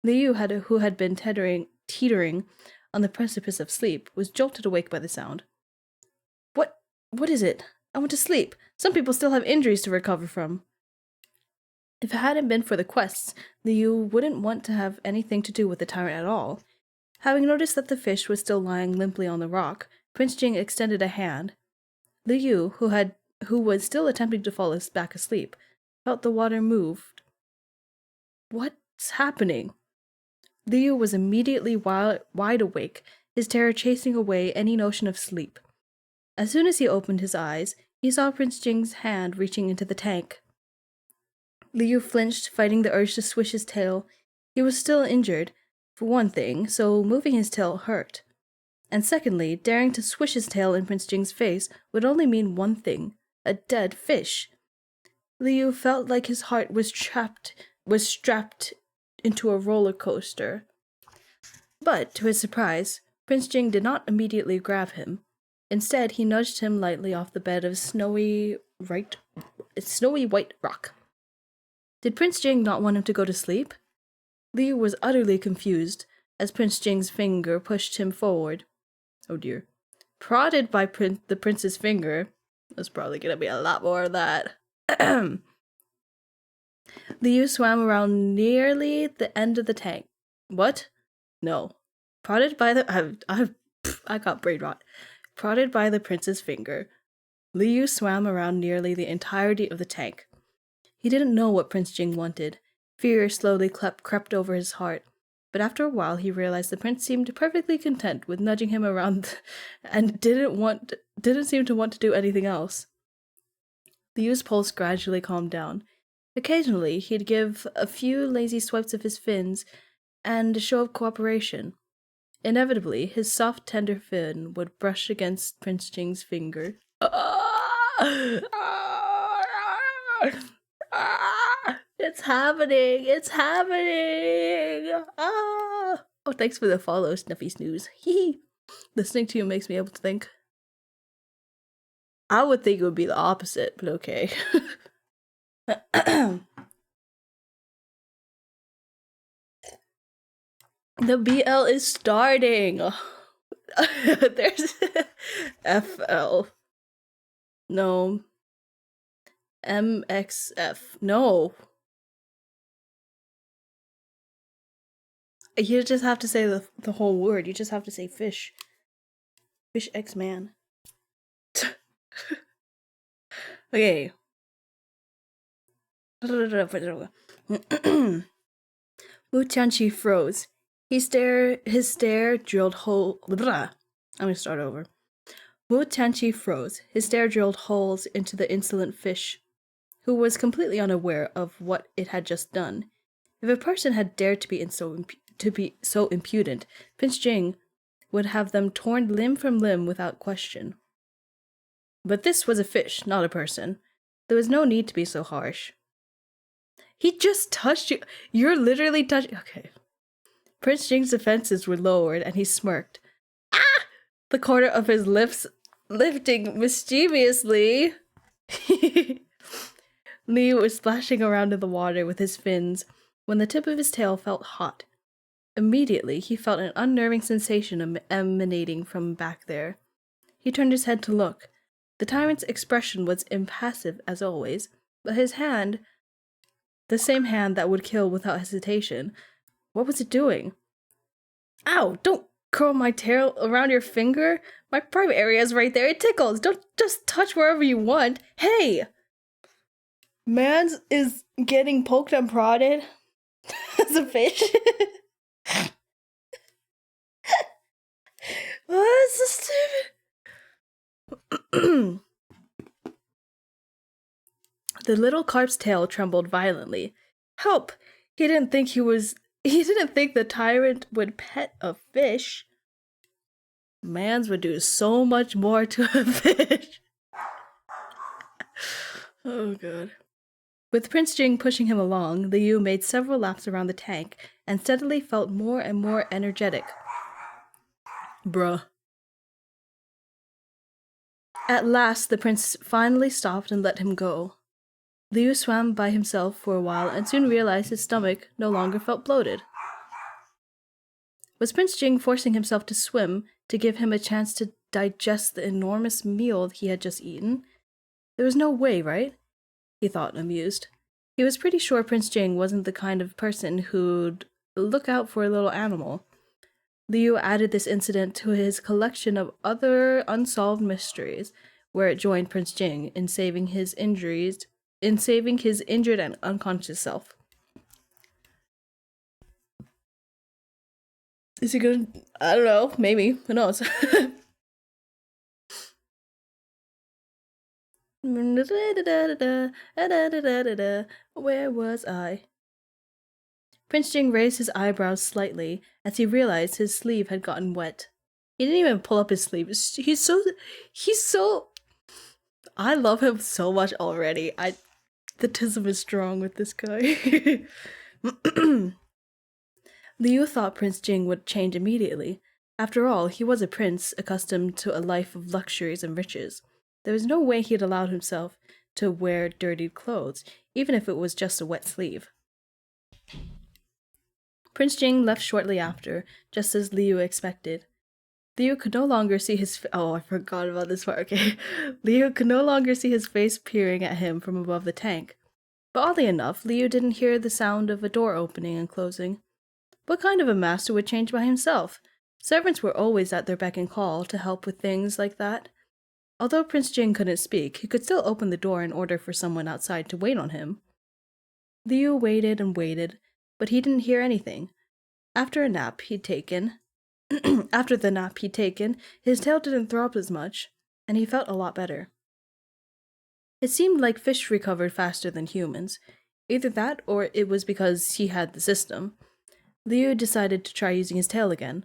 Liu, who had been teetering on the precipice of sleep, was jolted awake by the sound. What is it? I want to sleep. Some people still have injuries to recover from. If it hadn't been for the quests, Liu wouldn't want to have anything to do with the tyrant at all. Having noticed that the fish was still lying limply on the rock, Prince Jing extended a hand. Liu, who was still attempting to fall back asleep, felt the water moved. What's happening? Liu was immediately wide awake, his terror chasing away any notion of sleep. As soon as he opened his eyes, he saw Prince Jing's hand reaching into the tank. Liu flinched, fighting the urge to swish his tail. He was still injured, for one thing, so moving his tail hurt. And secondly, daring to swish his tail in Prince Jing's face would only mean one thing: a dead fish. Liu felt like his heart was strapped into a roller coaster. But, to his surprise, Prince Jing did not immediately grab him. Instead, he nudged him lightly off the bed of snowy white rock. Did Prince Jing not want him to go to sleep? Liu was utterly confused as Prince Jing's finger pushed him forward. Oh dear. Prodded by the prince's finger, there's probably going to be a lot more of that. Liu swam around nearly the end of the tank. What? No. Prodded by the... I got brain rot. Prodded by the prince's finger, Liu swam around nearly the entirety of the tank. He didn't know what Prince Jing wanted. Fear slowly crept over his heart, but after a while he realized the prince seemed perfectly content with nudging him around and didn't seem to want to do anything else. Liu's pulse gradually calmed down. Occasionally, he'd give a few lazy swipes of his fins and a show of cooperation. Inevitably, his soft, tender fin would brush against Prince Jing's finger. It's happening! It's happening! Oh, thanks for the follow, Snuffy Snooze. Listening to you makes me able to think. I would think it would be the opposite, but okay. The BL is starting. There's FL. No. MXF. No. You just have to say the whole word. You just have to say fish. Fish X man. Okay. Wu Tianqi froze. His stare drilled hole. I'm gonna start over. Wu Tianqi froze. His stare drilled holes into the insolent fish, who was completely unaware of what it had just done. If a person had dared to be so impudent, Prince Jing would have them torn limb from limb without question. But this was a fish, not a person. There was no need to be so harsh. He just touched you. You're literally touching. Okay. Prince Jing's defenses were lowered, and he smirked. Ah! The corner of his lips lifting mischievously. Liu was splashing around in the water with his fins when the tip of his tail felt hot. Immediately, he felt an unnerving sensation emanating from back there. He turned his head to look. The tyrant's expression was impassive as always, but his hand, the same hand that would kill without hesitation, what was it doing? Ow! Don't curl my tail around your finger! My private area is right there, it tickles! Don't just touch wherever you want! Hey! Mans is getting poked and prodded as a fish. What? So stupid! The little carp's tail trembled violently. Help! He didn't think the Tyrant would pet a fish. Mans would do so much more to a fish. Oh god. With Prince Jing pushing him along, Liu made several laps around the tank and steadily felt more and more energetic. Bruh. At last, the prince finally stopped and let him go. Liu swam by himself for a while and soon realized his stomach no longer felt bloated. Was Prince Jing forcing himself to swim to give him a chance to digest the enormous meal he had just eaten? There was no way, right? He thought, amused. He was pretty sure Prince Jing wasn't the kind of person who'd look out for a little animal. Liu added this incident to his collection of other unsolved mysteries, where it joined Prince Jing in saving his injured and unconscious self. Is he gonna? I don't know. Maybe. Who knows? Where was I? Prince Jing raised his eyebrows slightly as he realized his sleeve had gotten wet. He didn't even pull up his sleeve. He's so. I love him so much already. The tism is strong with this guy. Liu thought Prince Jing would change immediately. After all, he was a prince accustomed to a life of luxuries and riches. There was no way he'd allowed himself to wear dirtied clothes, even if it was just a wet sleeve. Prince Jing left shortly after, just as Liu expected. Liu could no longer see his oh, I forgot about this part, okay. Liu could no longer see his face peering at him from above the tank. But oddly enough, Liu didn't hear the sound of a door opening and closing. What kind of a master would change by himself? Servants were always at their beck and call to help with things like that. Although Prince Jing couldn't speak, he could still open the door in order for someone outside to wait on him. Liu waited and waited, but he didn't hear anything. After the nap he'd taken, his tail didn't throb as much, and he felt a lot better. It seemed like fish recovered faster than humans. Either that, or it was because he had the system. Liu decided to try using his tail again.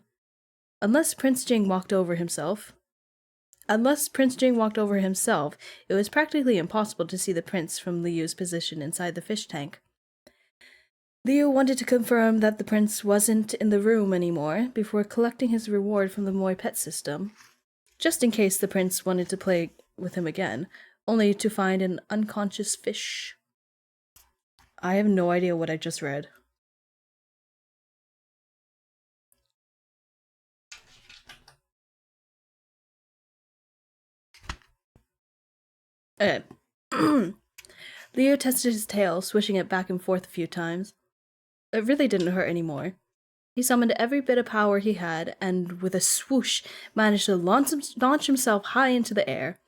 Unless Prince Jing walked over himself, it was practically impossible to see the prince from Liu's position inside the fish tank. Liu wanted to confirm that the prince wasn't in the room anymore before collecting his reward from the Moi pet system, just in case the prince wanted to play with him again, only to find an unconscious fish. I have no idea what I just read. Liu tested his tail, swishing it back and forth a few times. It really didn't hurt anymore. He summoned every bit of power he had, and with a swoosh, managed to launch himself high into the air.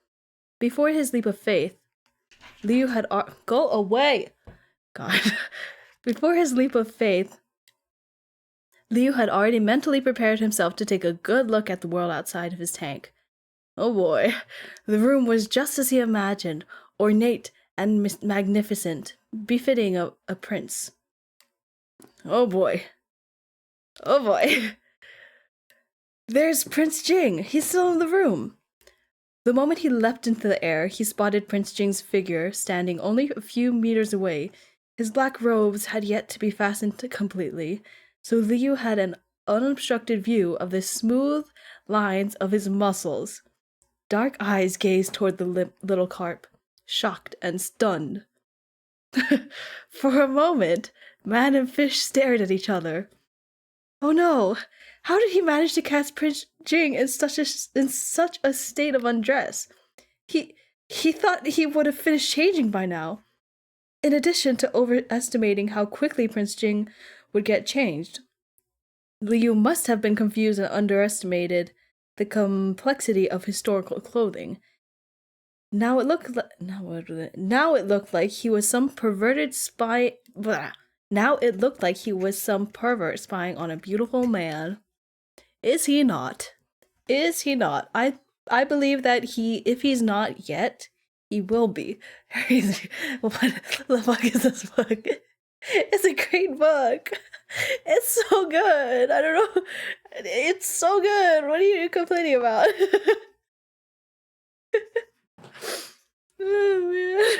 Before his leap of faith, Liu had go away! God. Before his leap of faith, Liu had already mentally prepared himself to take a good look at the world outside of his tank. Oh boy, the room was just as he imagined, ornate and magnificent, befitting a prince. Oh boy. Oh boy. There's Prince Jing. He's still in the room. The moment he leapt into the air, he spotted Prince Jing's figure standing only a few meters away. His black robes had yet to be fastened completely, so Liu had an unobstructed view of the smooth lines of his muscles. Dark eyes gazed toward the little carp, shocked and stunned. For a moment, man and fish stared at each other. Oh no! How did he manage to catch Prince Jing in such a state of undress? He thought he would have finished changing by now. In addition to overestimating how quickly Prince Jing would get changed, Liu must have been confused and underestimated the complexity of historical clothing. Now it looked like he was some perverted spy. Now it looked like he was some pervert spying on a beautiful man. Is he not? Is he not? I believe that if he's not yet, he will be. What the fuck is this book? It's a great book. It's so good. I don't know. It's so good. What are you complaining about? Oh,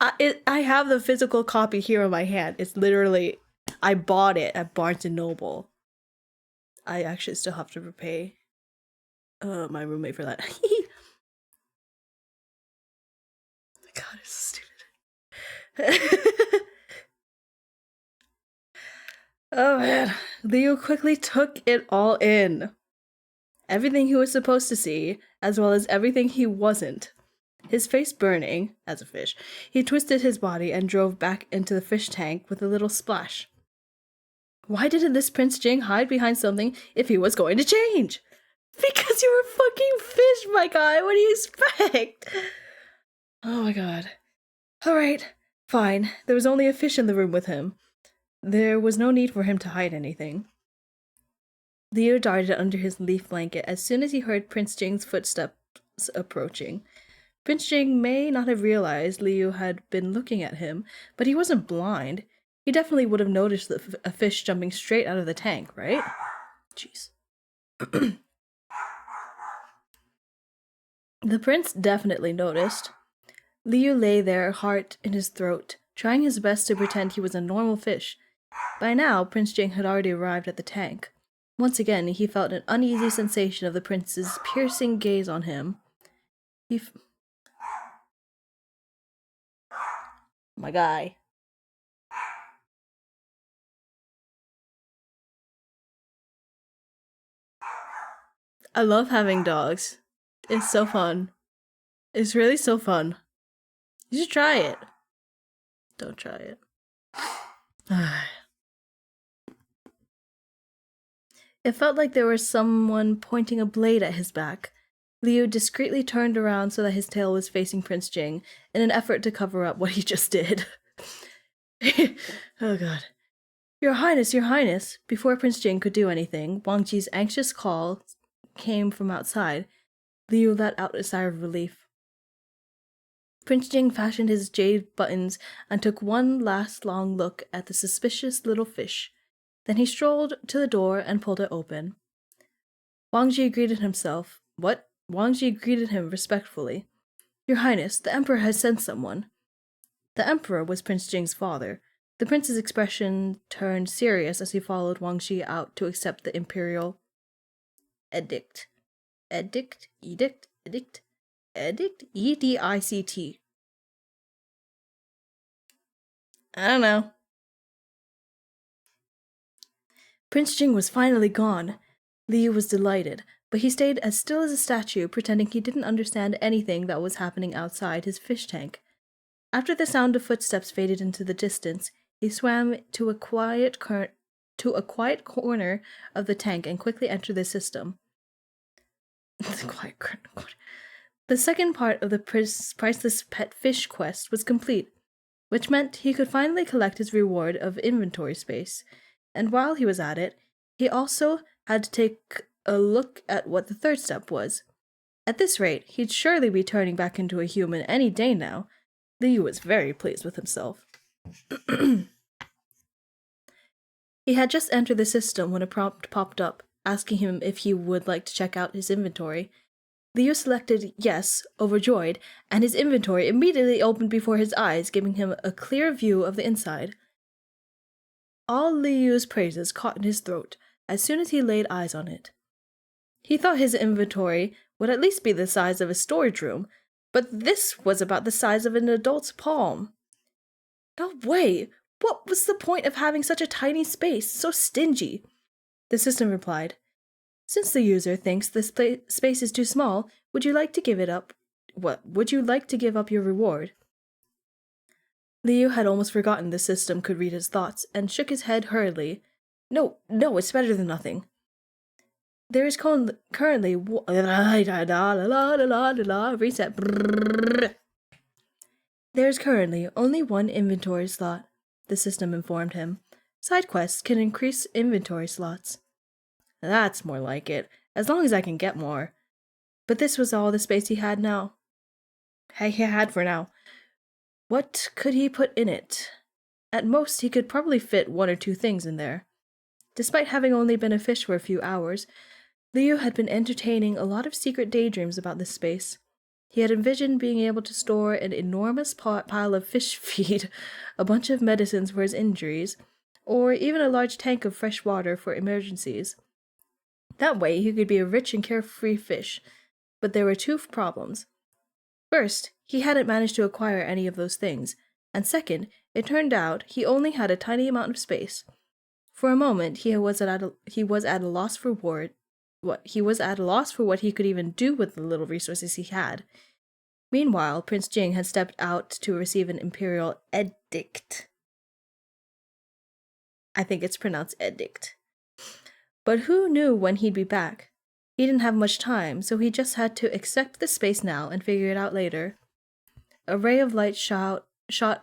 man. I have the physical copy here in my hand. It's literally, I bought it at Barnes and Noble. I actually still have to repay my roommate for that. God, it's so stupid. Oh man, Leo quickly took it all in. Everything he was supposed to see, as well as everything he wasn't. His face burning, as a fish, he twisted his body and drove back into the fish tank with a little splash. Why didn't this Prince Jing hide behind something if he was going to change? Because you were a fucking fish, my guy. What do you expect? Oh my god. Alright, fine. There was only a fish in the room with him. There was no need for him to hide anything. Leo darted under his leaf blanket as soon as he heard Prince Jing's footsteps approaching. Prince Jing may not have realized Liu had been looking at him, but he wasn't blind. He definitely would have noticed a fish jumping straight out of the tank, right? Jeez. The prince definitely noticed. Liu lay there, heart in his throat, trying his best to pretend he was a normal fish. By now, Prince Jing had already arrived at the tank. Once again, he felt an uneasy sensation of the prince's piercing gaze on him. My guy. I love having dogs. It's so fun. It's really so fun. You should try it. Don't try it. It felt like there was someone pointing a blade at his back. Liu discreetly turned around so that his tail was facing Prince Jing in an effort to cover up what he just did. Oh god. Your Highness, Your Highness! Before Prince Jing could do anything, Wang Ji's anxious call came from outside. Liu let out a sigh of relief. Prince Jing fashioned his jade buttons and took one last long look at the suspicious little fish. Then he strolled to the door and pulled it open. Wang Ji greeted himself. What? Wang Ji greeted him respectfully. Your Highness, the Emperor has sent someone. The Emperor was Prince Jing's father. The prince's expression turned serious as he followed Wang Ji out to accept the imperial edict. Edict? Edict? Edict? Edict? E-D-I-C-T. I don't know. Prince Jing was finally gone. Liu was delighted, but he stayed as still as a statue, pretending he didn't understand anything that was happening outside his fish tank. After the sound of footsteps faded into the distance, he swam to a quiet corner of the tank and quickly entered the system. The second part of the priceless pet fish quest was complete, which meant he could finally collect his reward of inventory space. And while he was at it, he also had to take a look at what the third step was. At this rate, he'd surely be turning back into a human any day now. Liu was very pleased with himself. He had just entered the system when a prompt popped up, asking him if he would like to check out his inventory. Liu selected yes, overjoyed, and his inventory immediately opened before his eyes, giving him a clear view of the inside. All Liu's praises caught in his throat as soon as he laid eyes on it. He thought his inventory would at least be the size of a storage room, but this was about the size of an adult's palm. No way! What was the point of having such a tiny space, so stingy? The system replied, Since the user thinks the space is too small, would you like to give it up? Would you like to give up your reward? Liu had almost forgotten the system could read his thoughts, and shook his head hurriedly. No, it's better than nothing. There is currently reset. There's currently only one inventory slot, the system informed him. Side quests can increase inventory slots. That's more like it, as long as I can get more. But this was all the space he had for now. What could he put in it? At most, he could probably fit 1 or 2 things in there. Despite having only been a fish for a few hours, Leo had been entertaining a lot of secret daydreams about this space. He had envisioned being able to store an enormous pile of fish feed, a bunch of medicines for his injuries, or even a large tank of fresh water for emergencies. That way, he could be a rich and carefree fish, but there were 2 problems. First, he hadn't managed to acquire any of those things, and second, it turned out he only had a tiny amount of space. For a moment, he was at a loss for what he could even do with the little resources he had. Meanwhile, Prince Jing had stepped out to receive an imperial edict. I think it's pronounced edict. But who knew when he'd be back? He didn't have much time, so he just had to accept the space now and figure it out later. A ray of light shot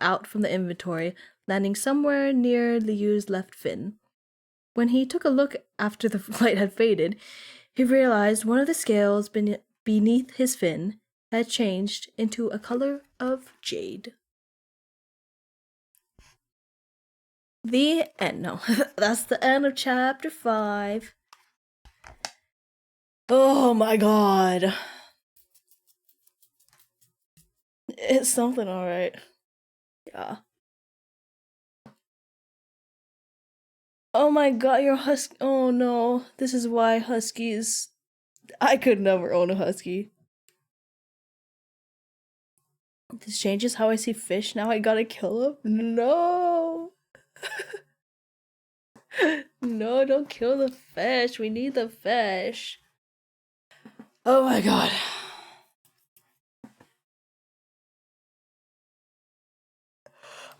out from the inventory, landing somewhere near Liu's left fin. When he took a look after the light had faded, he realized one of the scales beneath his fin had changed into a color of jade. The end. No, that's the end of chapter 5. Oh my god. It's something, alright. Yeah. Oh my god, you're husky. Oh no. This is why huskies. I could never own a husky. This changes how I see fish. Now I gotta kill him? No. No, don't kill the fish. We need the fish. Oh my god.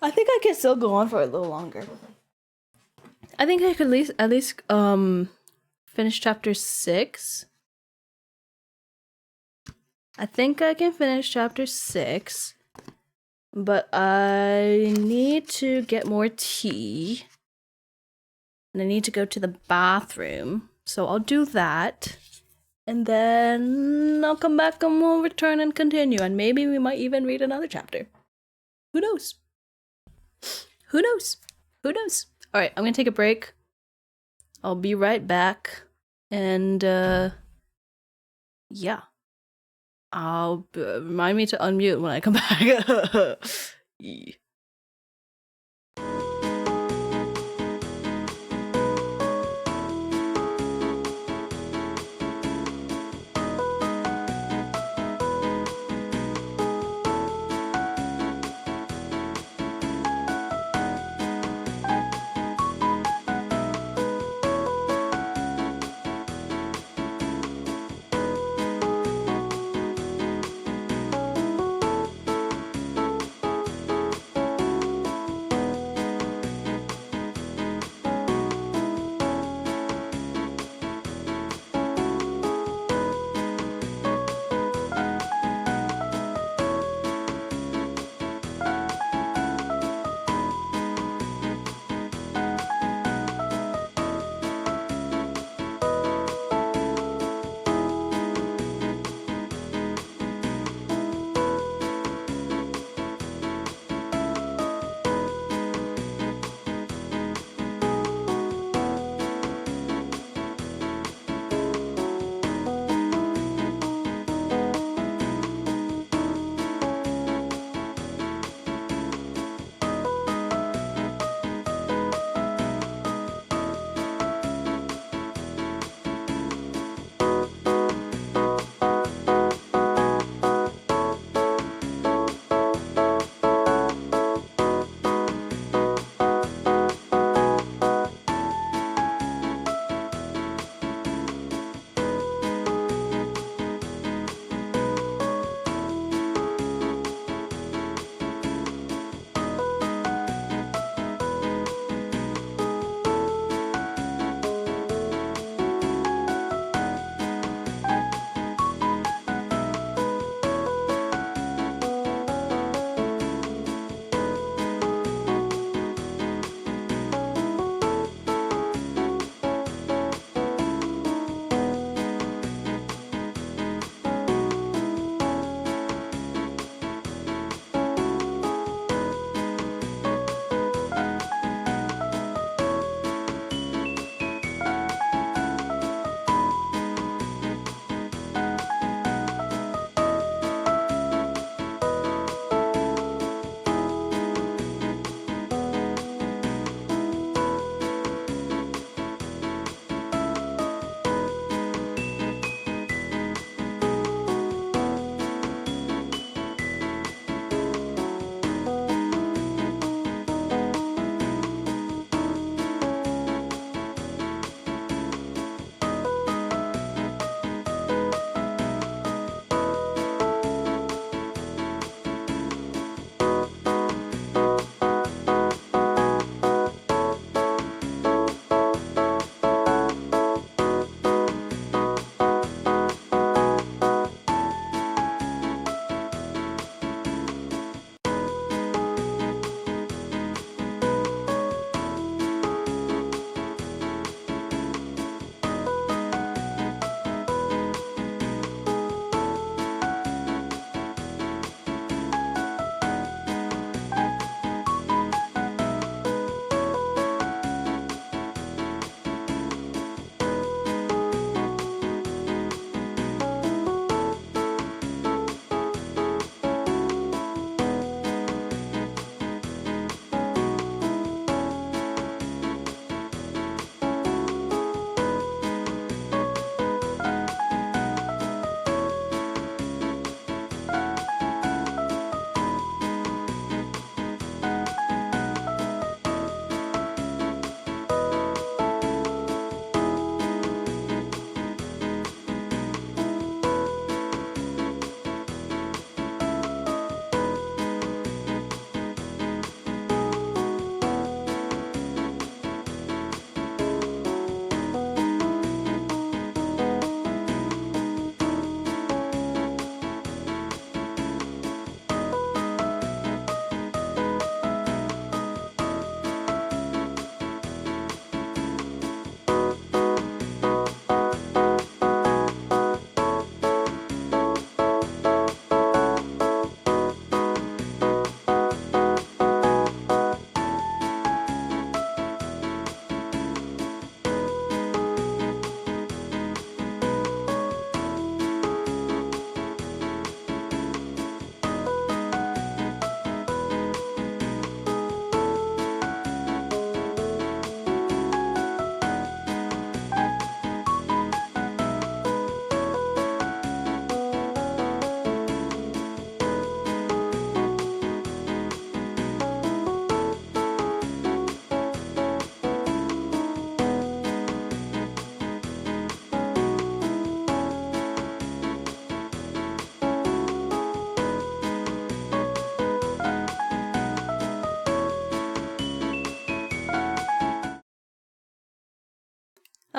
I think I can still go on for a little longer. I think I could at least finish chapter 6. I think I can finish chapter 6. But I need to get more tea. And I need to go to the bathroom. So I'll do that. And then I'll come back and we'll return and continue. And maybe we might even read another chapter. Who knows? Who knows? Who knows? Alright, I'm gonna take a break. I'll be right back. And, yeah. I'll remind me to unmute when I come back. Yeah.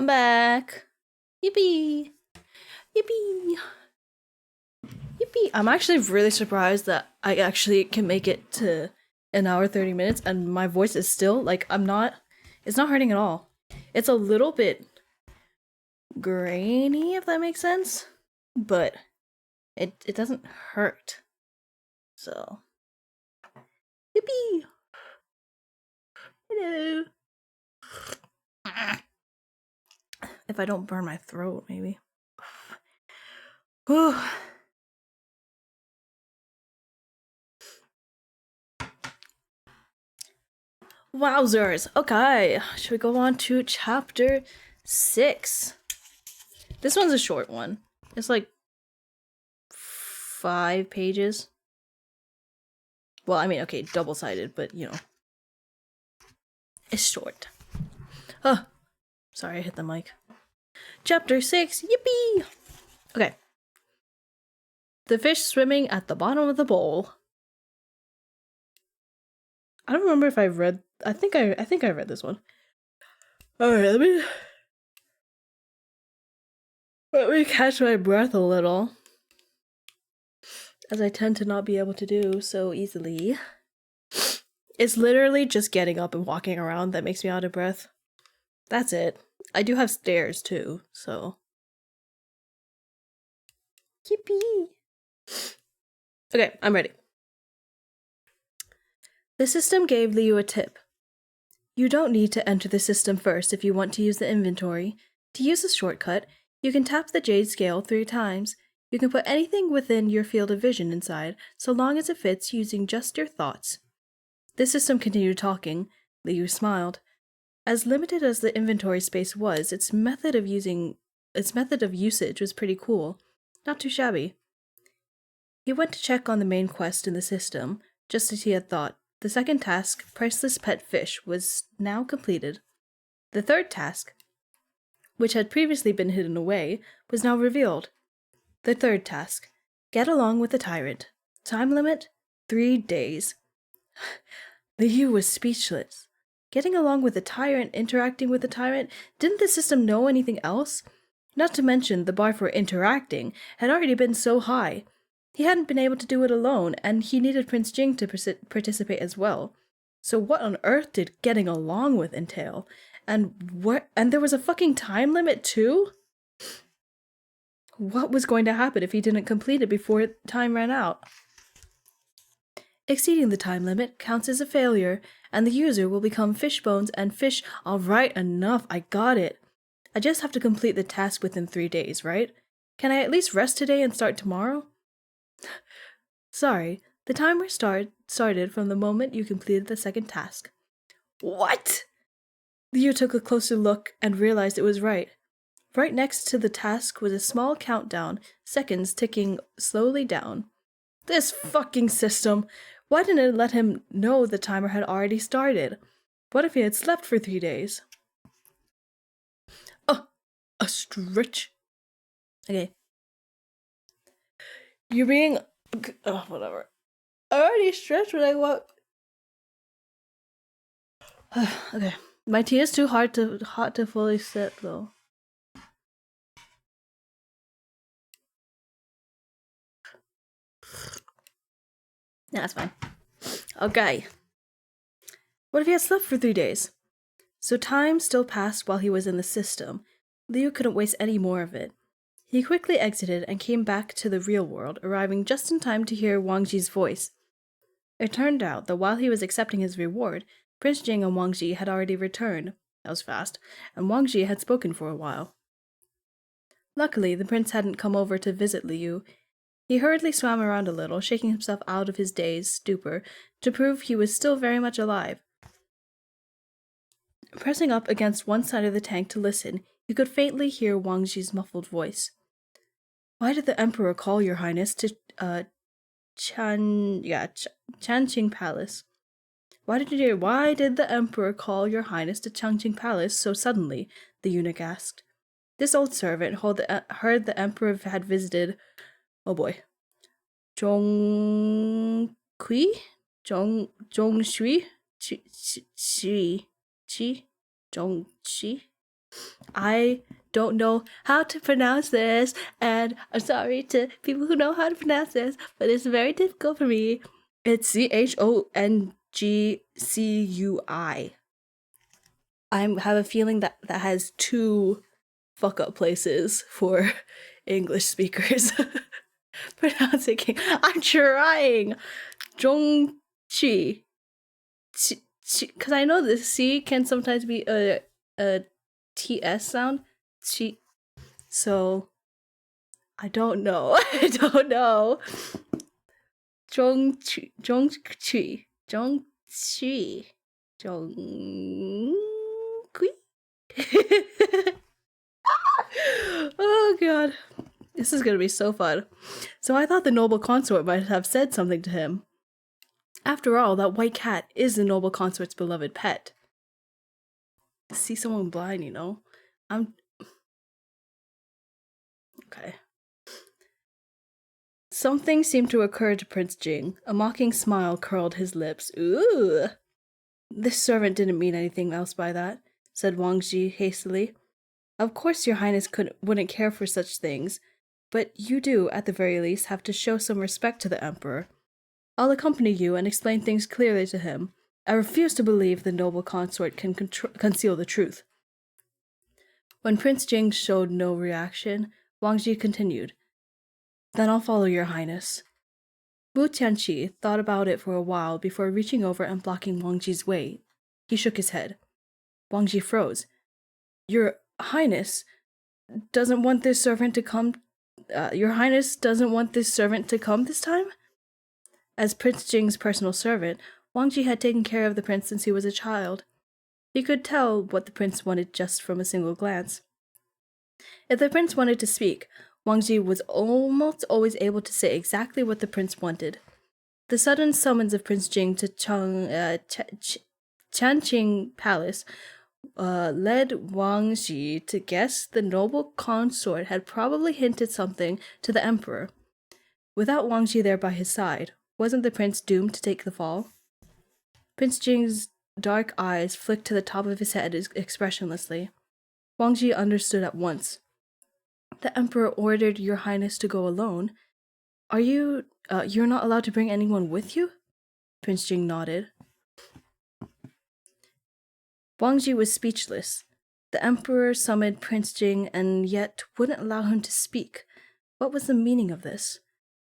I'm back. Yippee! Yippee! Yippee! I'm actually really surprised that I actually can make it to an hour 30 minutes and my voice is still, like, it's not hurting at all. It's a little bit grainy, if that makes sense, but it doesn't hurt. So, yippee! Hello! If I don't burn my throat, maybe. Whew. Wowzers! Okay, should we go on to chapter 6? This one's a short one. It's like 5 pages. Well, I mean, okay, double-sided, but you know. It's short. Oh, sorry, I hit the mic. Chapter 6, yippee! Okay. The fish swimming at the bottom of the bowl. I don't remember if I read. I think I read this one. All right, let me catch my breath a little, as I tend to not be able to do so easily. It's literally just getting up and walking around that makes me out of breath. That's it. I do have stairs too, so. Yippee! Okay, I'm ready. The system gave Liu a tip. You don't need to enter the system first if you want to use the inventory. To use a shortcut, you can tap the jade scale 3 times. You can put anything within your field of vision inside, so long as it fits using just your thoughts. The system continued talking. Liu smiled. As limited as the inventory space was, its method of usage was pretty cool. Not too shabby. He went to check on the main quest in the system, just as he had thought. The second task, Priceless Pet Fish, was now completed. The third task, which had previously been hidden away, was now revealed. The third task, Get along with the Tyrant. Time limit, 3 days. Liu was speechless. Getting along with the Tyrant, interacting with the Tyrant, didn't the system know anything else? Not to mention, the bar for interacting had already been so high. He hadn't been able to do it alone, and he needed Prince Jing to participate as well. So what on earth did getting along with entail? And there was a fucking time limit too? What was going to happen if he didn't complete it before time ran out? Exceeding the time limit counts as a failure, and the user will become Fishbones and Fish. Alright, enough, I got it. I just have to complete the task within 3 days, right? Can I at least rest today and start tomorrow? Sorry, the timer started from the moment you completed the second task. What? Liu took a closer look and realized it was right. Right next to the task was a small countdown, seconds ticking slowly down. This fucking system! Why didn't it let him know the timer had already started? What if he had slept for 3 days? Oh, a stretch. Okay. You're being... Oh, whatever. I already stretched when I walk. Okay. My tea is too hot to fully sip, though. Yeah, that's fine. Okay. What if he had slept for 3 days? So time still passed while he was in the system. Liu couldn't waste any more of it. He quickly exited and came back to the real world, arriving just in time to hear Wang Ji's voice. It turned out that while he was accepting his reward, Prince Jing and Wang Ji had already returned. That was fast, and Wang Ji had spoken for a while. Luckily, the prince hadn't come over to visit Liu. He hurriedly swam around a little, shaking himself out of his dazed stupor to prove he was still very much alive. Pressing up against one side of the tank to listen, he could faintly hear Wang Ji's muffled voice. Why did the Emperor call your highness to, Changqing Palace? Why did the Emperor call your highness to Changqing Palace so suddenly? The eunuch asked. This old servant heard the Emperor had visited... Oh boy. Zhongshui? Zhongshui? Zhongxi? I don't know how to pronounce this, and I'm sorry to people who know how to pronounce this, but it's very difficult for me. It's Chongcui. I have a feeling that has two fuck up places for English speakers. Pronouncing. I'm trying. Zhongqi. Because I know the C can sometimes be a TS sound. Qi. So I don't know. I don't know. Zhongqi. Zhongqi. Zhongqi. Zhongqi. Oh god. This is gonna be so fun. So I thought the noble consort might have said something to him. After all, that white cat is the noble consort's beloved pet. See someone blind, you know? Okay. Something seemed to occur to Prince Jing. A mocking smile curled his lips. Ooh! This servant didn't mean anything else by that, said Wang Ji hastily. Of course your highness wouldn't care for such things, but you do, at the very least, have to show some respect to the emperor. I'll accompany you and explain things clearly to him. I refuse to believe the noble consort can conceal the truth. When Prince Jing showed no reaction, Wang Ji continued, Then I'll follow your highness. Wu Tianqi thought about it for a while before reaching over and blocking Wang Ji's way. He shook his head. Wang Ji froze. Your highness doesn't want this servant to come... Your highness doesn't want this servant to come this time? As Prince Jing's personal servant, Wang Ji had taken care of the prince since he was a child. He could tell what the prince wanted just from a single glance. If the prince wanted to speak, Wang Ji was almost always able to say exactly what the prince wanted. The sudden summons of Prince Jing to Changqing Palace led Wang Ji to guess the noble consort had probably hinted something to the emperor. Without Wang Ji there by his side, wasn't the prince doomed to take the fall? Prince Jing's dark eyes flicked to the top of his head expressionlessly. Wang Ji understood at once. The emperor ordered your highness to go alone. Are you, you're not allowed to bring anyone with you? Prince Jing nodded. Wang Ji was speechless. The emperor summoned Prince Jing and yet wouldn't allow him to speak. What was the meaning of this?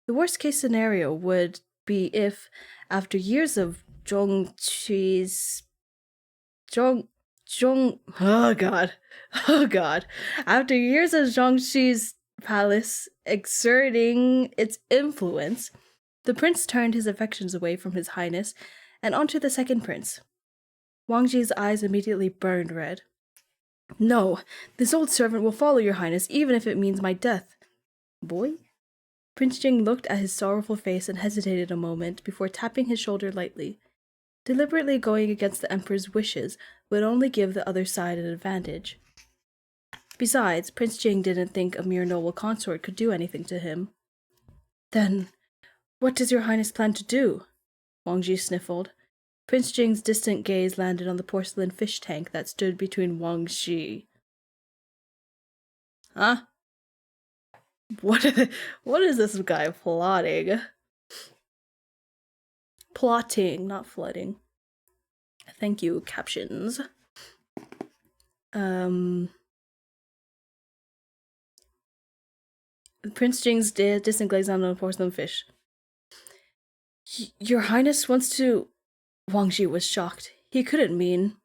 The worst-case scenario would be if, after years of oh god. After years of Zhongxi's palace exerting its influence, the prince turned his affections away from his highness and onto the second prince. Wang Ji's eyes immediately burned red. No, this old servant will follow your highness even if it means my death. Boy? Prince Jing looked at his sorrowful face and hesitated a moment before tapping his shoulder lightly. Deliberately going against the emperor's wishes would only give the other side an advantage. Besides, Prince Jing didn't think a mere noble consort could do anything to him. Then, what does your highness plan to do? Wang Ji sniffled. Prince Jing's distant gaze landed on the porcelain fish tank that stood between Wang Ji. Huh? What is this guy plotting? Plotting, not flooding. Thank you, captions. Prince Jing's distant gaze on the porcelain fish. Your highness wants to... Wang Ji was shocked. He couldn't mean...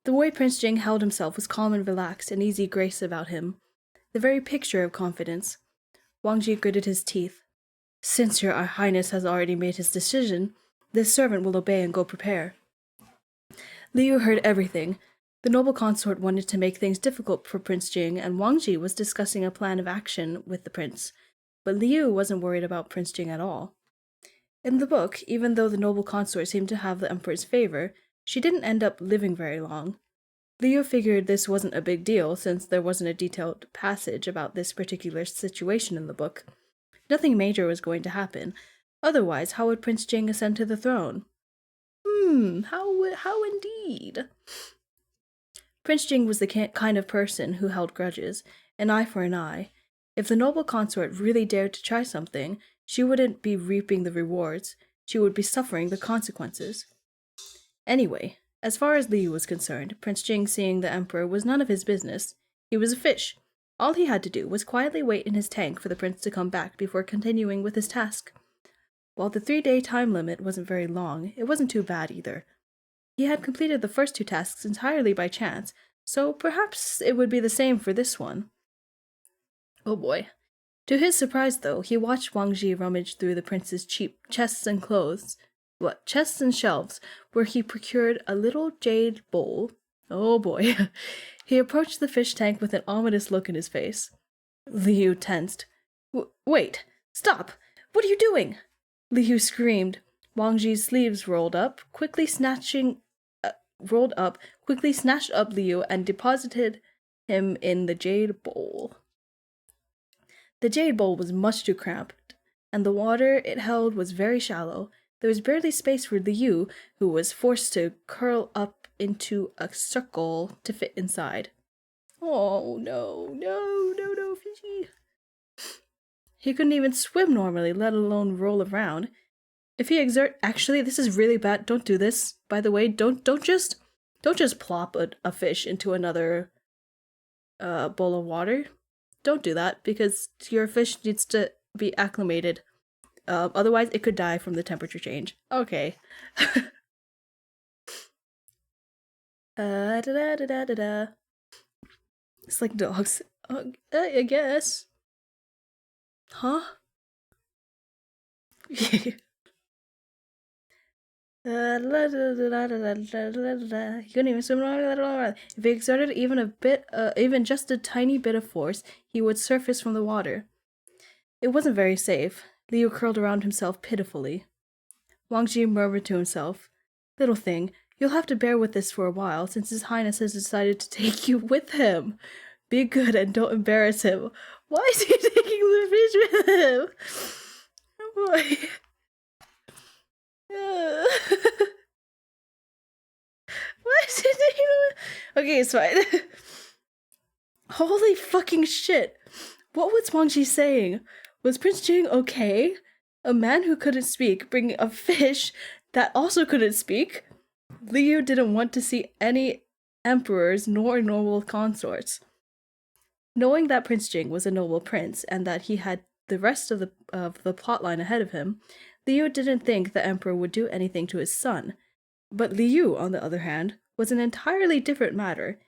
The way Prince Jing held himself was calm and relaxed, an easy grace about him. The very picture of confidence. Wang Ji gritted his teeth. Since your highness has already made his decision, this servant will obey and go prepare. Liu heard everything. The noble consort wanted to make things difficult for Prince Jing, and Wang Ji was discussing a plan of action with the prince. But Liu wasn't worried about Prince Jing at all. In the book, even though the noble consort seemed to have the emperor's favor, she didn't end up living very long. Liu figured this wasn't a big deal since there wasn't a detailed passage about this particular situation in the book. Nothing major was going to happen. Otherwise, how would Prince Jing ascend to the throne? How indeed? Prince Jing was the kind of person who held grudges, an eye for an eye. If the noble consort really dared to try something, she wouldn't be reaping the rewards, she would be suffering the consequences. Anyway, as far as Liu was concerned, Prince Jing seeing the Emperor was none of his business. He was a fish. All he had to do was quietly wait in his tank for the prince to come back before continuing with his task. While the 3-day time limit wasn't very long, it wasn't too bad either. He had completed the first 2 tasks entirely by chance, so perhaps it would be the same for this one. Oh boy. To his surprise, though, he watched Wang Ji rummage through the prince's cheap chests and shelves, where he procured a little jade bowl. Oh boy. He approached the fish tank with an ominous look in his face. Liu tensed. Wait! Stop! What are you doing? Liu screamed. Wang Ji's sleeves rolled up, quickly snatched up Liu and deposited him in the jade bowl. The jade bowl was much too cramped, and the water it held was very shallow. There was barely space for Liu, who was forced to curl up into a circle to fit inside. Oh, no, Fishy. He couldn't even swim normally, let alone roll around. If he actually, this is really bad. Don't do this. By the way, don't just plop a fish into another bowl of water. Don't do that, because your fish needs to be acclimated. Otherwise, it could die from the temperature change. Okay. It's like dogs. I guess. Huh? He couldn't even swim. If he exerted even just a tiny bit of force, he would surface from the water. It wasn't very safe. Liu curled around himself pitifully. Wang Ji murmured to himself, "Little thing, you'll have to bear with this for a while, since His Highness has decided to take you with him. Be good and don't embarrass him." Why is he taking the fish with him? Oh boy. Why is he taking the... Okay, it's fine. Holy fucking shit. What was Wang Ji saying? Was Prince Jing okay? A man who couldn't speak bringing a fish that also couldn't speak? Liu didn't want to see any emperors nor noble consorts. Knowing that Prince Jing was a noble prince and that he had the rest of the plotline ahead of him, Liu didn't think the emperor would do anything to his son. But Liu, on the other hand, was an entirely different matter.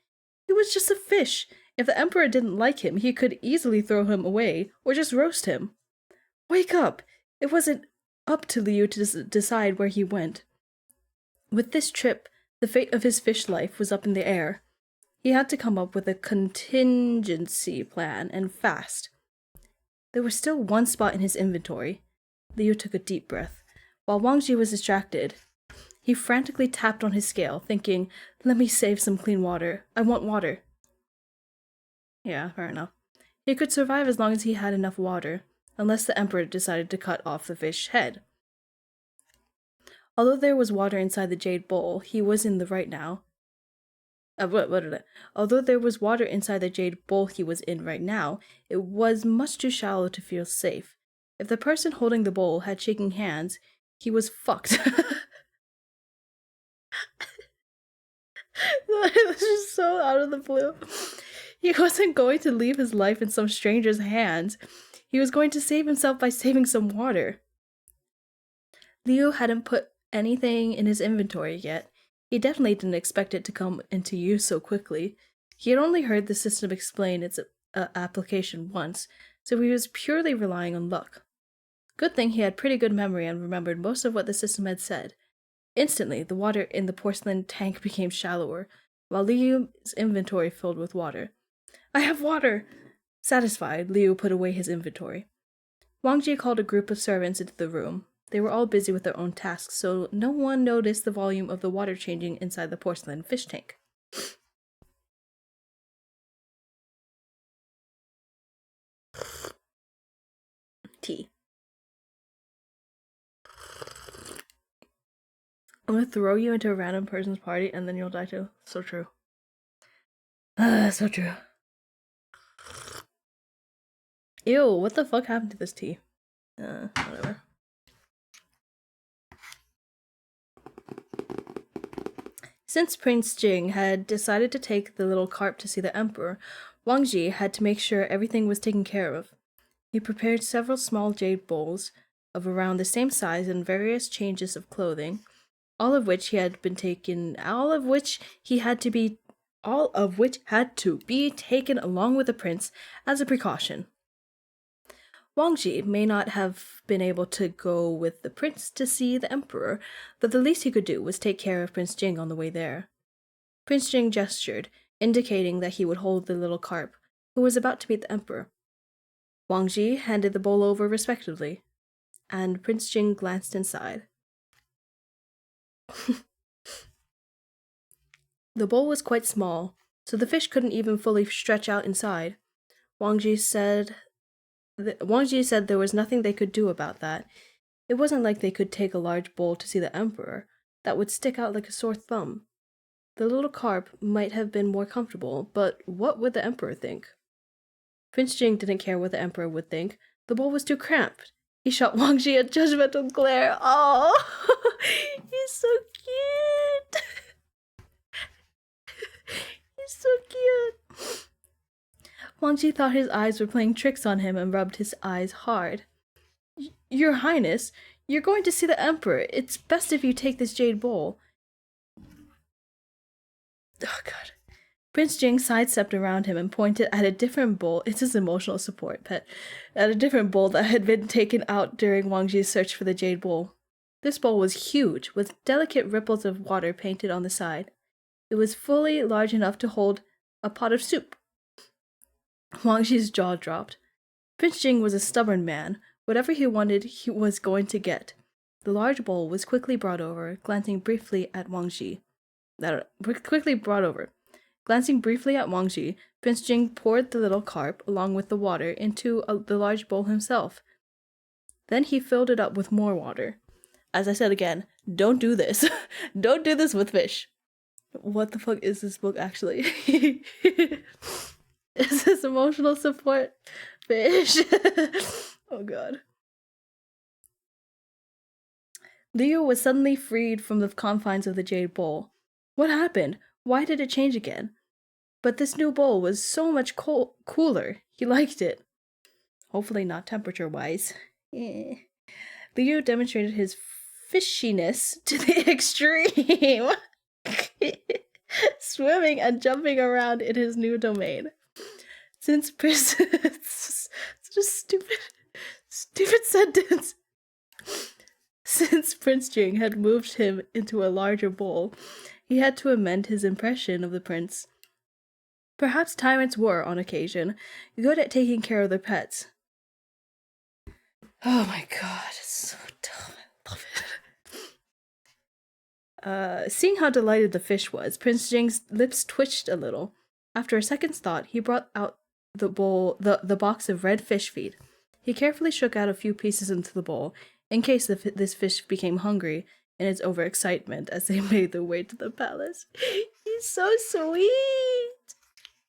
He was just a fish. If the emperor didn't like him, he could easily throw him away or just roast him. Wake up! It wasn't up to Liu to decide where he went. With this trip, the fate of his fish life was up in the air. He had to come up with a contingency plan, and fast. There was still one spot in his inventory. Liu took a deep breath. While Wang Ji was distracted, he frantically tapped on his scale, thinking, "Let me save some clean water. I want water." Yeah, fair enough. He could survive as long as he had enough water, unless the emperor decided to cut off the fish's head. Although there was water inside the jade bowl, he was in the right now. Although there was water inside the jade bowl he was in right now, it was much too shallow to feel safe. If the person holding the bowl had shaking hands, he was fucked. It was just so out of the blue. He wasn't going to leave his life in some stranger's hands. He was going to save himself by saving some water. Liu hadn't put anything in his inventory yet. He definitely didn't expect it to come into use so quickly. He had only heard the system explain its application once, so he was purely relying on luck. Good thing he had pretty good memory and remembered most of what the system had said. Instantly, the water in the porcelain tank became shallower, while Liu's inventory filled with water. "I have water!" Satisfied, Liu put away his inventory. Wang Ji called a group of servants into the room. They were all busy with their own tasks, so no one noticed the volume of the water changing inside the porcelain fish tank. Tea. I'm gonna throw you into a random person's party and then you'll die too. So true. So true. Ew, what the fuck happened to this tea? Whatever. Since Prince Jing had decided to take the little carp to see the emperor, Wang Ji had to make sure everything was taken care of. He prepared several small jade bowls of around the same size and various changes of clothing, all of which had to be taken along with the prince as a precaution. Wang Ji may not have been able to go with the prince to see the emperor, but the least he could do was take care of Prince Jing on the way there. Prince Jing gestured, indicating that he would hold the little carp, who was about to meet the emperor. Wang Ji handed the bowl over respectfully, and Prince Jing glanced inside. The bowl was quite small, so the fish couldn't even fully stretch out inside. Wang Ji said there was nothing they could do about that. It wasn't like they could take a large bowl to see the emperor. That would stick out like a sore thumb. The little carp might have been more comfortable, but what would the emperor think? Prince Jing didn't care what the emperor would think. The bowl was too cramped. He shot Wang Ji a judgmental glare. Oh, he's so cute. He's so cute. Wang Ji thought his eyes were playing tricks on him and rubbed his eyes hard. Your Highness, you're going to see the emperor. It's best if you take this jade bowl. Oh, God. Prince Jing sidestepped around him and pointed at a different bowl. It's his emotional support pet. At a different bowl that had been taken out during Wang Ji's search for the jade bowl. This bowl was huge, with delicate ripples of water painted on the side. It was fully large enough to hold a pot of soup. Wang Ji's jaw dropped. Prince Jing was a stubborn man. Whatever he wanted, he was going to get. The large bowl was quickly brought over, glancing briefly at Wang Ji. Glancing briefly at Wang Ji, Prince Jing poured the little carp, along with the water, into the large bowl himself. Then he filled it up with more water. As I said again, don't do this. Don't do this with fish. What the fuck is this book actually? Is this emotional support fish? Oh god. Liu was suddenly freed from the confines of the jade bowl. What happened? Why did it change again? But this new bowl was so much cooler. He liked it. Hopefully not temperature-wise. Liu demonstrated his fishiness to the extreme. Swimming and jumping around in his new domain. Since such a stupid sentence. Since Prince Jing had moved him into a larger bowl, he had to amend his impression of the prince. Perhaps tyrants were, on occasion, good at taking care of their pets. Oh my god, it's so dumb. I love it. Seeing how delighted the fish was, Prince Jing's lips twitched a little. After a second's thought, he brought out the box of red fish feed. He carefully shook out a few pieces into the bowl, in case this fish became hungry in its overexcitement as they made their way to the palace. He's so sweet!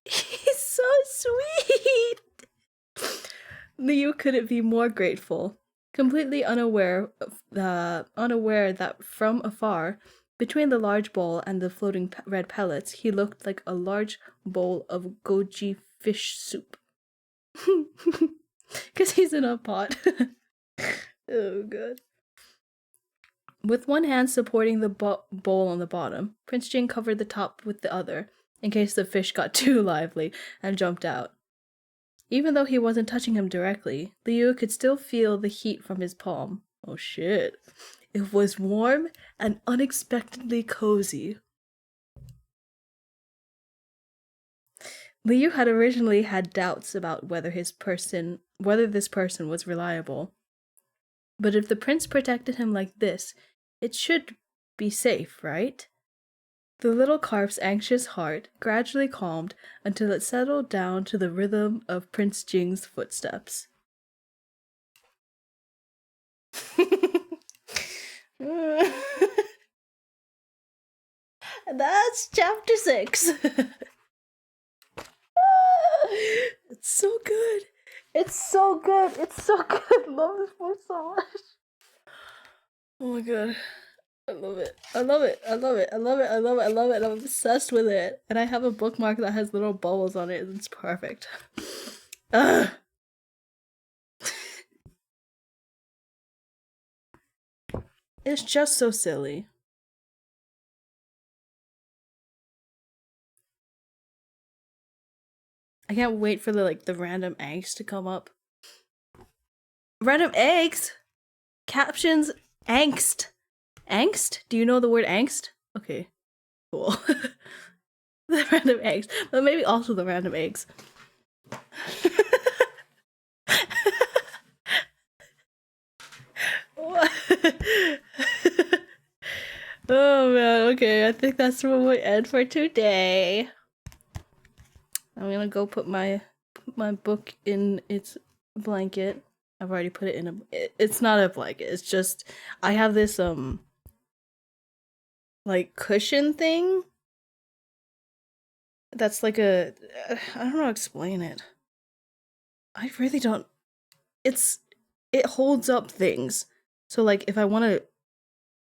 He's so sweet! Liu couldn't be more grateful. Completely unaware that from afar, between the large bowl and the floating red pellets, he looked like a large bowl of goji fish soup. Because he's in a pot. Oh, god. With one hand supporting the bowl on the bottom, Prince Jing covered the top with the other, in case the fish got too lively and jumped out. Even though he wasn't touching him directly, Liu could still feel the heat from his palm. Oh shit. It was warm and unexpectedly cozy. Liu had originally had doubts about whether this person was reliable. But if the prince protected him like this, it should be safe, right? The little carp's anxious heart gradually calmed until it settled down to the rhythm of Prince Jing's footsteps. That's chapter 6. It's so good. It's so good. It's so good. I love this book so much. Oh my god. I love it. I love it. I love it. I love it. I love it. I love it. I'm obsessed with it. And I have a bookmark that has little bubbles on it. It's perfect. Ugh. It's just so silly. I can't wait for the random eggs to come up. Random eggs? Captions angst. Angst? Do you know the word angst? Okay. Cool. The random eggs. But maybe also the random eggs. Oh man, okay, I think that's where we end for today. I'm gonna go put my book in its blanket. I've already put it in it's not a blanket, it's just I have this like cushion thing that's like I don't know how to explain it. I really don't. It holds up things. So like if I want to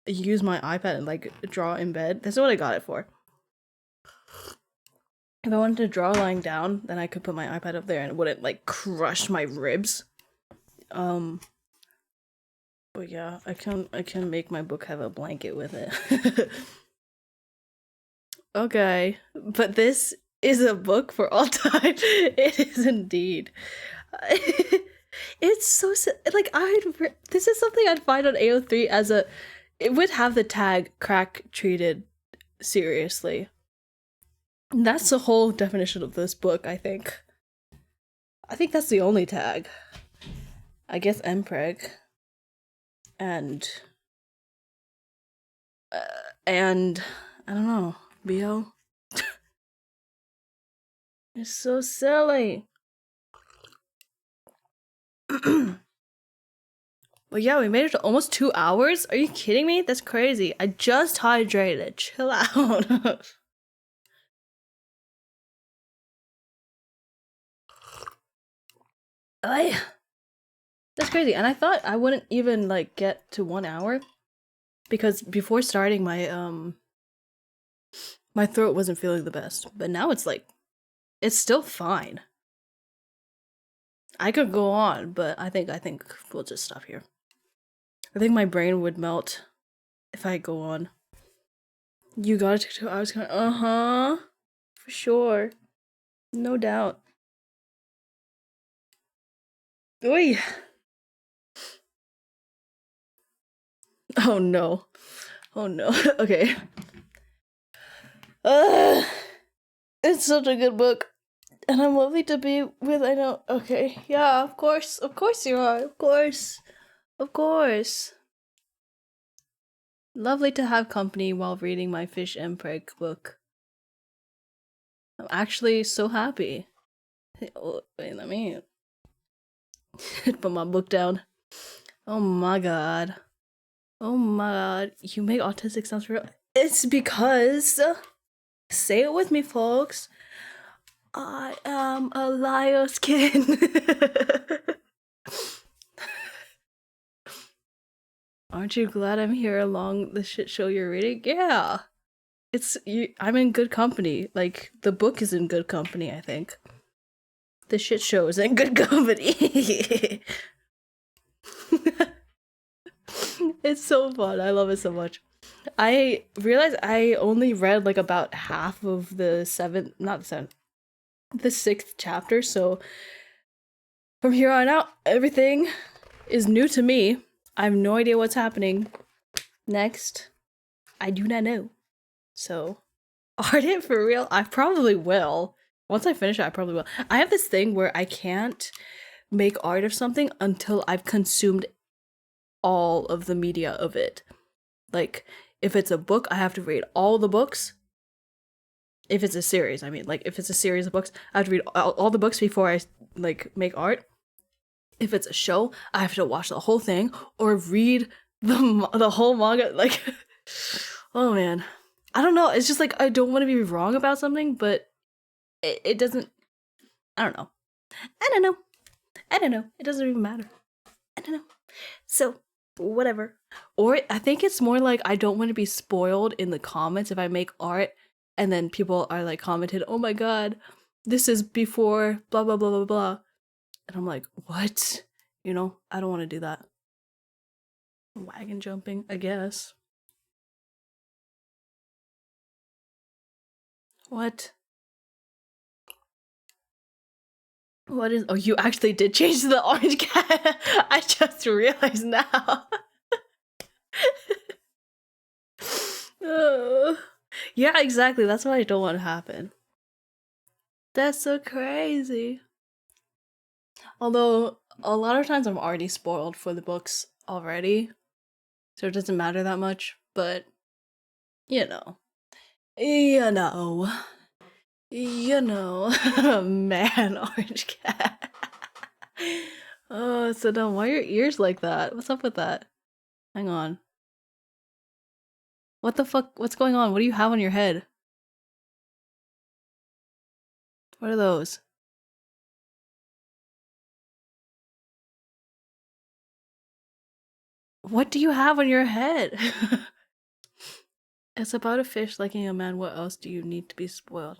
use my iPad and like draw in bed, that's what I got it for. If I wanted to draw lying down, then I could put my iPad up there and it wouldn't like crush my ribs. But yeah, I can make my book have a blanket with it. Okay, but this is a book for all time. It is indeed. It's so like this is something I'd find on AO3 as a. It would have the tag crack treated seriously. And that's the whole definition of this book, I think. I think that's the only tag. I guess MPreg. And I don't know, BO. It's so silly. But yeah, we made it to almost 2 hours? Are you kidding me? That's crazy. I just hydrated. Chill out. That's crazy. And I thought I wouldn't even like get to 1 hour because before starting my throat wasn't feeling the best. But now it's like it's still fine. I could go on, but I think we'll just stop here. I think my brain would melt if I go on. You got it to 2 hours. For sure, no doubt. Oi. Oh no. Oh no. Okay. It's such a good book. And I'm lovely to be with, I know. Okay. Yeah, of course. Of course you are. Of course. Of course. Lovely to have company while reading my Fish and Preg book. I'm actually so happy. Wait, let me put my book down. Oh my god. Oh my god. You make autistic sounds real. It's because... Say it with me, folks. I am a liar skin. Aren't you glad I'm here along the shit show you're reading? Yeah. I'm in good company. Like, the book is in good company, I think. The shit show is in good company. It's so fun. I love it so much. I realized I only read like about half of the 6th chapter, so from here on out, everything is new to me. I have no idea what's happening next. I do not know. So, art it for real? I probably will. Once I finish it, I probably will. I have this thing where I can't make art of something until I've consumed all of the media of it. Like, if it's a book, I have to read all the books. If it's a series, I mean, like, if it's a series of books, I have to read all the books before I, like, make art. If it's a show, I have to watch the whole thing or read the whole manga. Like, oh man. I don't know. It's just like, I don't want to be wrong about something, but it doesn't I don't know. I don't know. I don't know. It doesn't even matter. I don't know. So, whatever. Or I think it's more like I don't want to be spoiled in the comments if I make art and then people are like commented, oh my god, this is before blah blah blah blah blah. And I'm like, what? You know, I don't want to do that. Wagon jumping, I guess. What? What is? Oh, you actually did change to the orange cat. I just realized now. Yeah, exactly. That's what I don't want to happen. That's so crazy. Although a lot of times I'm already spoiled for the books already, so it doesn't matter that much. But you know, you know, you know, man, orange cat. Oh, so dumb. Why are your ears like that? What's up with that? Hang on. What the fuck? What's going on? What do you have on your head? What are those? What do you have on your head? It's about a fish liking a man. What else do you need to be spoiled?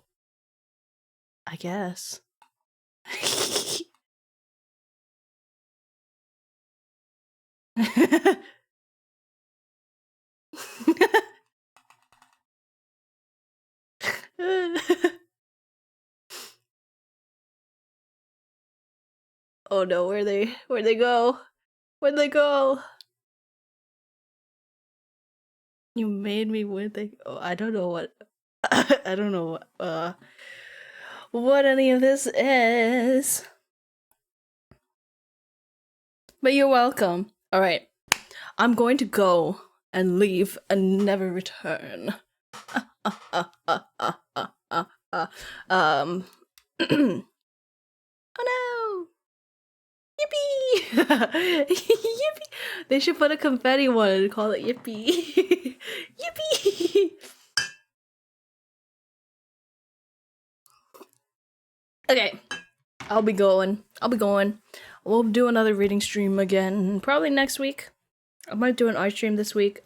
I guess. Oh no, where'd they go? Where'd they go? You made me think. Oh, I don't know what I don't know what any of this is. But you're welcome. Alright. I'm going to go and leave and never return. Oh no! Yippee! Yippee! They should put a confetti one and call it Yippee. Yippee! Okay. I'll be going. We'll do another reading stream again, probably next week. I might do an art stream this week.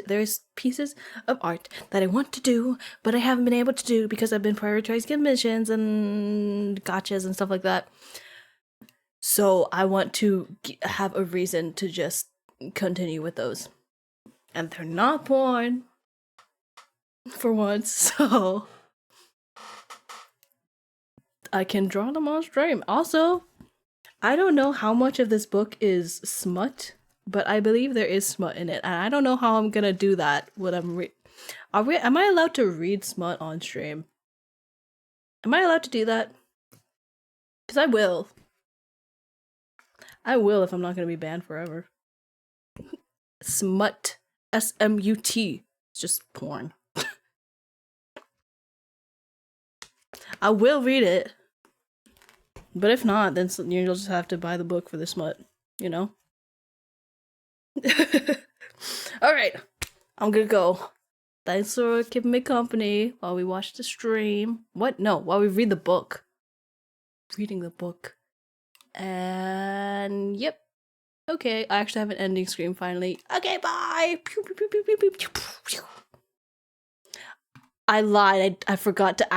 There's pieces of art that I want to do, but I haven't been able to do because I've been prioritizing commissions and gotchas and stuff like that. So I want to have a reason to just continue with those. And they're not porn. For once, so I can draw them on stream. Also, I don't know how much of this book is smut, but I believe there is smut in it, and I don't know how I'm gonna do that when I'm am I allowed to read smut on stream? Am I allowed to do that? Because I will. I will if I'm not gonna be banned forever. Smut. S-M-U-T. It's just porn. I will read it. But if not, then you'll just have to buy the book for the smut, you know? Alright. I'm gonna go. Thanks for keeping me company while we watch the stream. What? No, while we read the book. Reading the book. And yep. Okay, I actually have an ending screen finally. Okay, bye! I lied. I forgot to